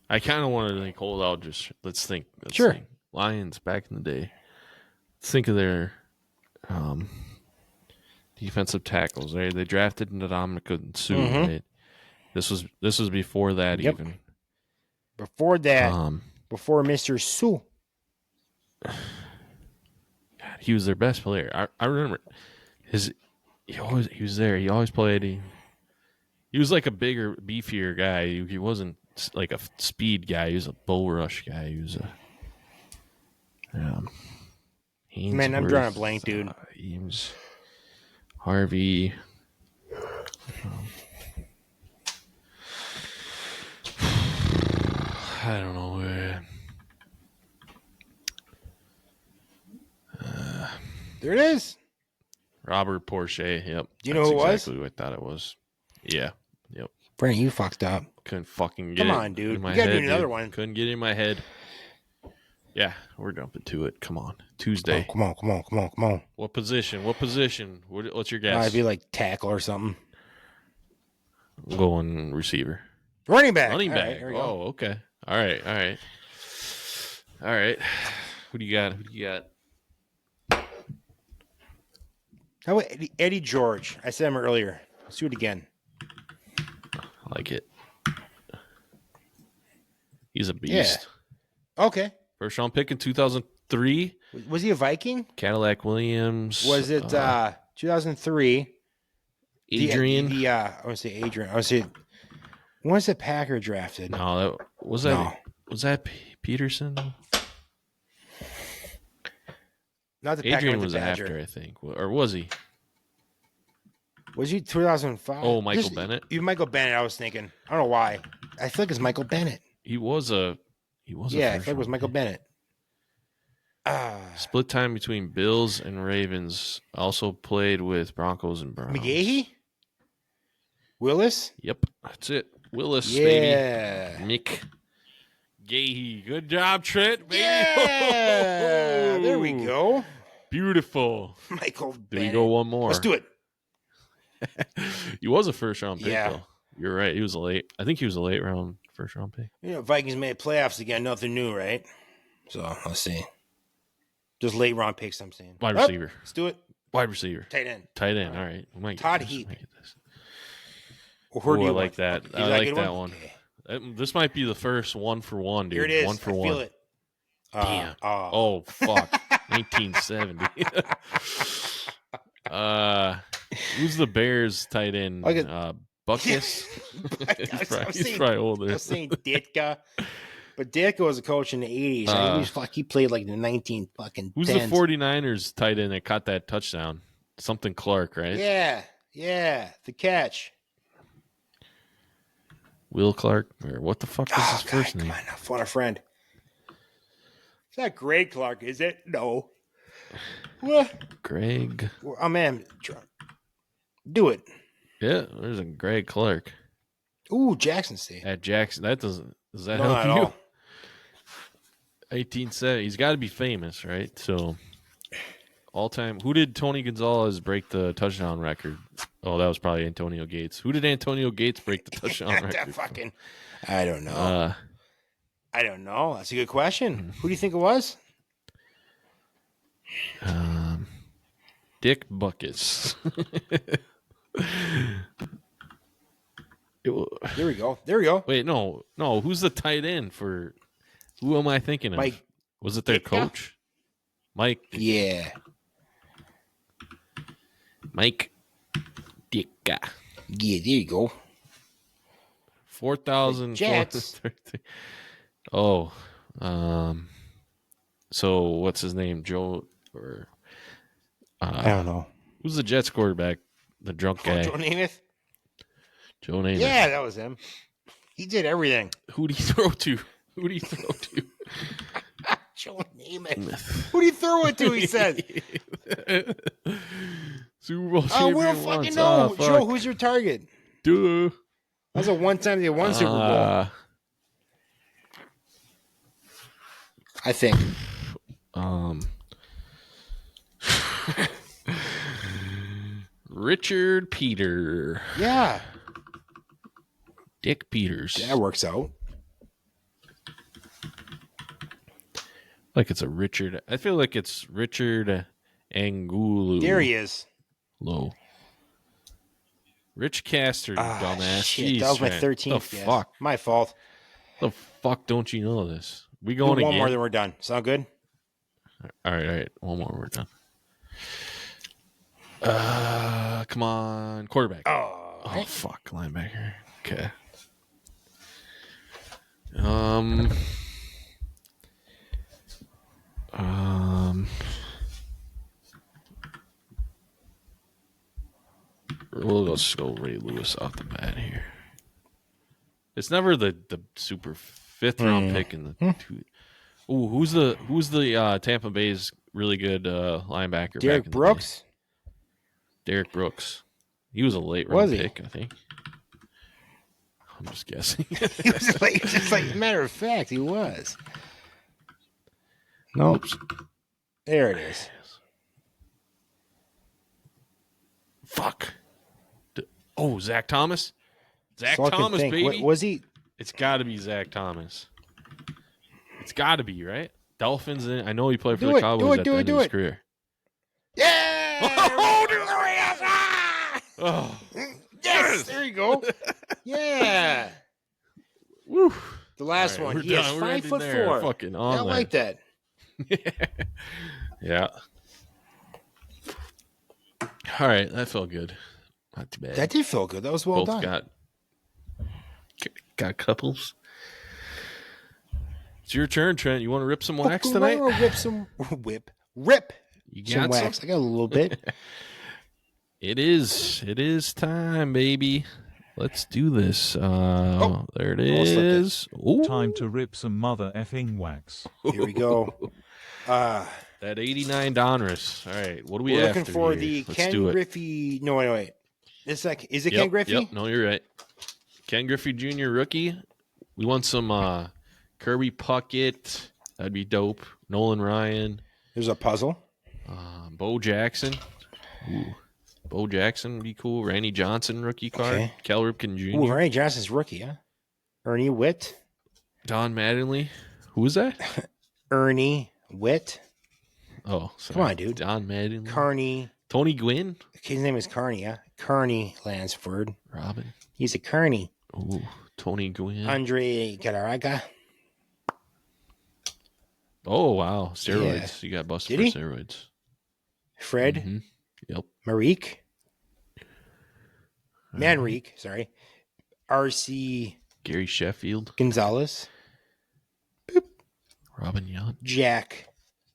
I kind of want to like hold out. Just let's think. Sure. Think. Lions back in the day. Let's think of their defensive tackles. Right? They drafted Ndamukong Suh. Mhm. Right? This was before that Yep. even. Before that, before Mr. Sue. God, he was their best player. I remember he was there. He always played. He was like a bigger, beefier guy. He wasn't like a speed guy. He was a bull rush guy. He was a Man, I'm drawing a blank, dude. Eames, Harvey. I don't know. There it is. Robert Porsche. Yep. Do you know who it was? Exactly who I thought it was. Yeah. Yep. Brent, you fucked up. Couldn't fucking get Come it on, dude. in my You gotta head, do another dude. one. Couldn't get it in my head. Yeah, we're jumping to it. Come on. Tuesday. Come on. What position? What's your guess? I'd be like tackle or something. I'm going receiver. Running back. Running All back. right, here we go. Oh, okay. All right. Who do you got? How about Eddie George? I said him earlier. Let's do it again. I like it. He's a beast. Yeah. Okay. First round pick in 2003. Was he a Viking? Cadillac Williams. Was it 2003? Adrian? I want to say Adrian. I want to say, when was the Packer drafted? No, was that Peterson? Not the Packer. Adrian the was Badger. after, I think. Or was he? Was he 2005? Oh, Michael Bennett? Michael Bennett, I was thinking. I don't know why. I feel like it's Michael Bennett. He was a Yeah, I feel like it was Michael Bennett. Split time between Bills and Ravens. Also played with Broncos and Browns. McGahee? Willis? Yep, that's it. Willis, Yeah. baby. Mick Gahey. Good job, Trent, baby. Yeah. There we go. Beautiful. Michael There Bennett. you go, one more. Let's do it. He was a first round pick, Yeah. though. You're right. I think he was a late round first round pick. You know, Vikings made playoffs again. Nothing new, right? So, let's see. Just late round picks, I'm saying. Wide receiver. Let's do it. Wide receiver. Tight end. Tight end. All right. We might get Todd this. Heap. We might get this. Who do I you like want? that. Is I that a like good that one. This might be the first 1-for-1, dude. Here it is. 1-for-1. I feel it. Damn. Oh, fuck. 1970. Who's the Bears tight end? Buckus? he's probably older. I was saying Ditka. But Ditka was a coach in the 80s. He played like the 19 fucking Who's 10s. the 49ers tight end that caught that touchdown? Something Clark, right? Yeah. The catch. Will Clark? Or what the fuck was his first name? Come on now, phone a friend. It's not Greg Clark, is it? No. What? Greg. Oh, man. Do it. Yeah, there's a Greg Clark. Ooh, Jackson State. At Jackson. Does that No, help not you? at all. 1870. He's got to be famous, right? So, all time. Who did Tony Gonzalez break the touchdown record? Oh, that was probably Antonio Gates. Who did Antonio Gates break the touchdown record? I don't know. I don't know. That's a good question. Who do you think it was? Dick Buckus. There we go. Wait, no. Who's the tight end for? Who am I thinking of? Mike Was it their Ditka? coach? Mike. Yeah. Mike Ditka. Yeah, there you go. 4,000. Jets. Oh. So what's his name? Joe or I don't know. Who's the Jets quarterback? The drunk guy. Joe Namath? Joe Namath. Yeah, that was him. He did everything. Who'd he throw to? Joe Namath. Who do you throw it to? He said. Super Bowl Oh, champion we don't once. fucking know. Oh, fuck. Joe, who's your target? Duh. That's a one time they won Super Bowl. I think. Richard Peter. Yeah. Dick Peters. That works out. Like it's a Richard. I feel like it's Richard Angulu. There he is. Low. Rich Caster, you dumbass. Shit, Jeez, that was my Trent. 13th. The guess. fuck? My fault. The fuck don't you know this? We Do going one again? more, then we're done. Sound good? All right. One more, we're done. Come on, quarterback. Oh, fuck, linebacker. Okay. We'll just go Ray Lewis off the bat here. It's never the super fifth round pick in the two. Ooh, who's the Tampa Bay's really good linebacker? Derek Brooks. Derek Brooks. He was a late round pick, I think. I'm just guessing. He was late. Just like matter of fact, he was. Nope. There it is. Fuck. Oh, Zach Thomas? Zach So I can Thomas, think. baby. What, was he? It's got to be Zach Thomas. It's got to be, right? Dolphins. I know he played for the Cowboys at the end of his career. Yeah! Oh, yes! There you go. Yeah. Woo. The last All right, one. we're He is done. We're 5'4". Fucking I on like that. Yeah. All right, that felt good. Not too bad. That did feel good. That was well Both done. got couples. It's your turn, Trent. You want to rip some wax tonight? Rip some rip. You Some got wax. some? I got a little bit. It is time, baby. Let's do this. There it is. Ooh. Time to rip some mother effing wax. Here we go. That 89 Donruss. All right, what do we We're have? looking for here? the Let's Ken do it. Griffey. No, wait. Is it Ken Griffey? Yep. No, you're right. Ken Griffey Jr. rookie. We want some Kirby Puckett. That'd be dope. Nolan Ryan. There's a puzzle. Bo Jackson. Ooh. Bo Jackson would be cool. Randy Johnson rookie card. Okay. Cal Ripken Jr. Ooh, Randy Johnson's rookie, huh? Ernie Witt. Don Mattingly. Who was that? Ernie Witt. Oh, sorry. Come on, dude. Don Mattingly. Carney. Tony Gwynn. His name is Carney, huh? Carney Lansford. Robin. He's a Carney. Ooh, Tony Gwynn. Andre Galarraga. Oh, wow. Steroids. Yeah. You got busted Did for he? steroids. Fred. Mm-hmm. Yep. Marique. Manrique, sorry. RC Gary Sheffield. Gonzalez. Robin Yount. Jack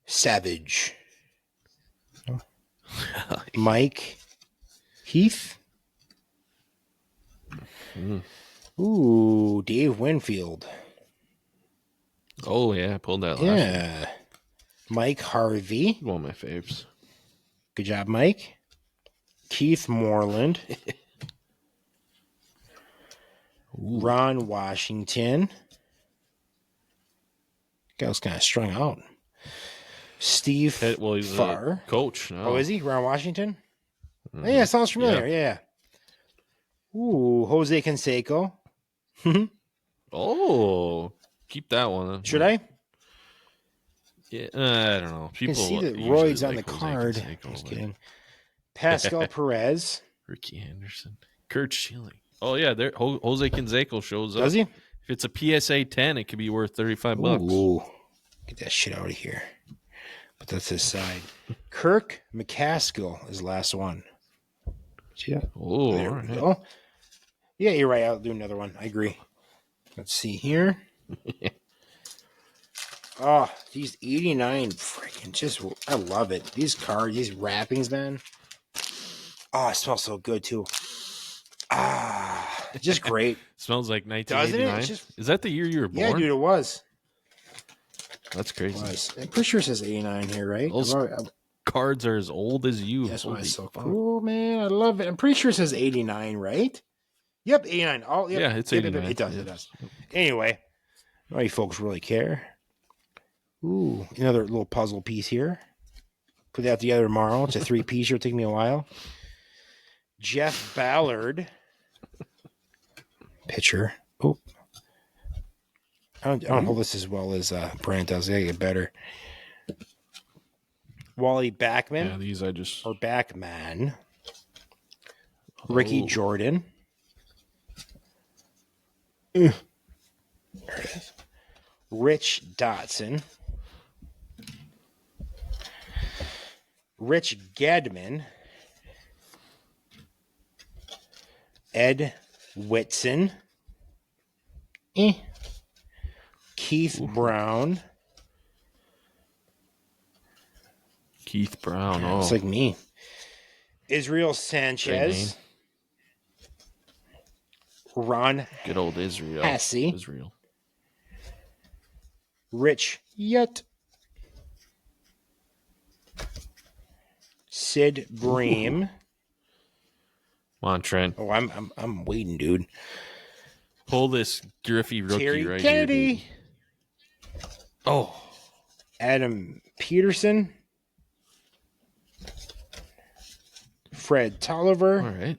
Savage. Mike Heath. Ooh, Dave Winfield. Oh, yeah. I pulled that last Yeah. Mike Harvey. one. One of my faves. Good job, Mike. Keith Moreland. Ron Washington. Guy was kind of strung out. Steve He's Farr. a coach. No. Oh, is he? Ron Washington? Oh, yeah, sounds familiar. Yeah. Ooh, Jose Canseco. Oh, keep that one. Should I? Yeah, I don't know. You can People see the usually roids on the like Jose card. Canseco, Just but- kidding. Pascal Perez. Ricky Henderson. Kurt Schilling. Oh, yeah. There, Jose Canseco shows up. Does he? If it's a PSA 10, it could be worth $35. Ooh. Get that shit out of here. But that's his side. Kirk McCaskill is the last one. Yeah. Oh, There all we right. go. Yeah, you're right. I'll do another one. I agree. Let's see here. Oh, these 89 freaking just, I love it. These cards, these wrappings, man. Oh, it smells so good, too. Ah, just great. Smells like Doesn't it? 1989. It's just- Is that the year you were born? Yeah, dude, it was. That's crazy. I'm pretty sure it says 89 here, right? Those cards are as old as you. That's why Holy it's so fuck. cool, man. I love it. I'm pretty sure it says 89, right? Yep, 89. Oh, yep. Yeah, it's Yep, 89. It does, it does. Anyway, all you folks really care. Ooh, another little puzzle piece here. Put that together tomorrow. It's a 3-piece. It'll take me a while. Jeff Ballard. Pitcher. Oh. I don't hold this as well as Brant does. I gotta get better. Wally Backman. Yeah, these I just... Or Backman. Ricky Jordan. There it is. Rich Dotson. Rich Gadman. Ed Whitson. Keith Brown. Keith Brown. Yeah, it's like me. Israel Sanchez. Ron. Good old Israel. Hassey. Israel. Rich Yet. Sid Bream. Come on, Trent. Oh, I'm waiting, dude. Pull this Griffey rookie Terry right Kennedy. here. Oh. Adam Peterson. Fred Tolliver. All right.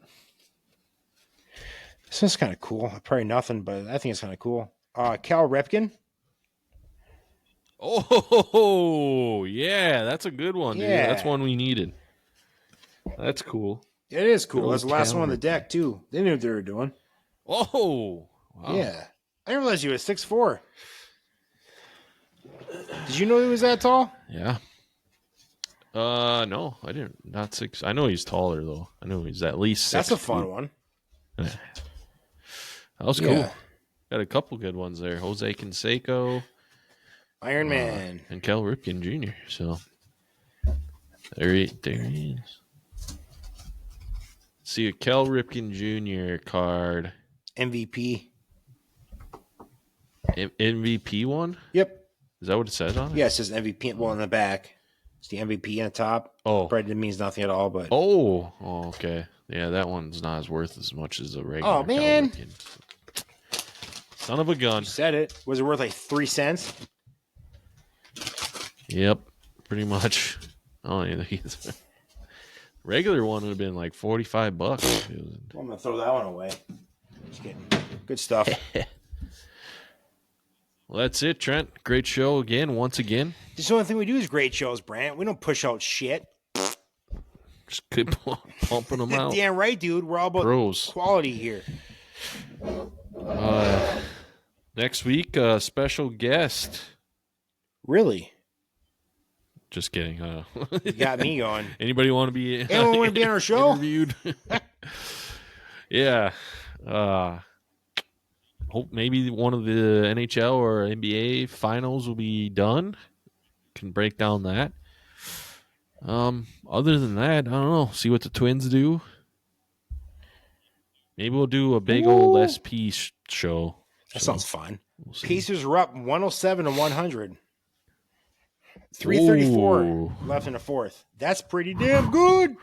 This is kind of cool. Probably nothing, but I think it's kind of cool. Cal Ripken. Oh, yeah. That's a good one, dude. Yeah. That's one we needed. That's cool. It is cool. Good That's the old last Cal one on the Ripken. deck, too. They knew what they were doing. Oh. Wow. Yeah. I didn't realize he was 6'4". Did you know he was that tall? Yeah. No, I didn't. Not 6. I know he's taller, though. I know he's at least 6. That's a fun one. Yeah. That was cool. Yeah. Got a couple good ones there. Jose Canseco. Iron Man. And Cal Ripken Jr. So there he is. See a Cal Ripken Jr. card. MVP. MVP one? Yep. Is that what it says on it? Yeah, it says MVP. Well, in the back. It's the MVP on the top. Oh. Probably means nothing at all, but. Oh, okay. Yeah, that one's not as worth as much as a regular. Oh, man. Cal Ripken. Son of a gun. You said it. Was it worth like 3 cents? Yep, pretty much. Oh, yeah, regular one would have been like $45. Well, I'm gonna throw that one away. Just kidding. Good stuff. Well, that's it, Trent. Great show again, once again. Just the only thing we do is great shows, Brant. We don't push out shit. Just keep pumping them out. Damn right, dude. We're all about Pros. quality here. Next week, special guest. Really? Just kidding. You got me going. Anybody want to be? Anyone want to be on our show? Interviewed? Yeah. Hope maybe one of the NHL or NBA finals will be done. Can break down that. Other than that, I don't know. See what the Twins do. Maybe we'll do a big old SP show. That sounds fun. Pacers are up 107-100. 3:34 left in the fourth. That's pretty damn good.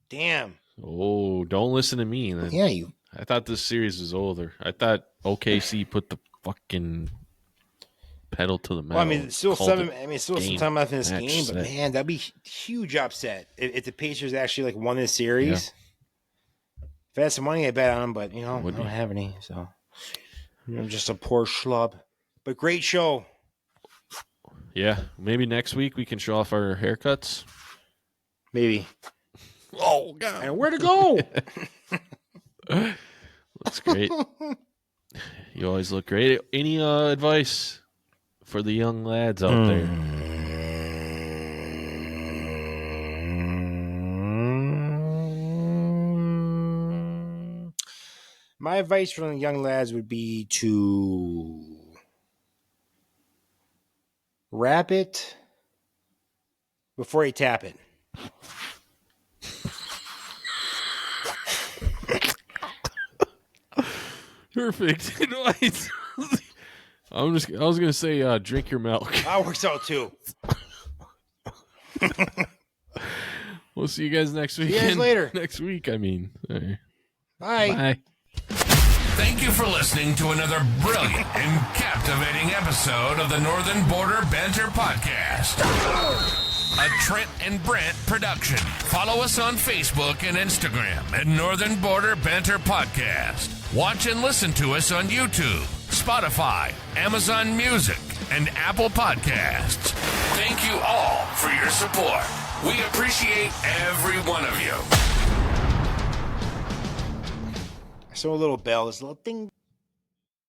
Damn. Oh, don't listen to me. Then. Yeah, you. I thought this series was over. I thought OKC put the fucking pedal to the metal. Well, I mean, it's still Called seven. it I mean, still some game. time left in this Match game, but set. man, that'd be huge upset if the Pacers actually like won this series. If I had some money, I bet on them, but you know, I don't have any, so I'm just a poor schlub. But great show. Yeah, maybe next week we can show off our haircuts. Maybe. Oh God! And where to go? Looks great. You always look great. Any advice for the young lads out there? My advice for the young lads would be to wrap it before you tap it. Perfect advice. I was gonna say drink your milk. That works out too. We'll see you guys next week. See you guys later. Next week, I mean. All right. Bye. Bye. Thank you for listening to another brilliant and captivating episode of the Northern Border Banter Podcast, a Trent and Brant production. Follow us on Facebook and Instagram at Northern Border Banter Podcast. Watch and listen to us on YouTube, Spotify, Amazon Music, and Apple Podcasts. Thank you all for your support. We appreciate every one of you. So a little bell, this little ding,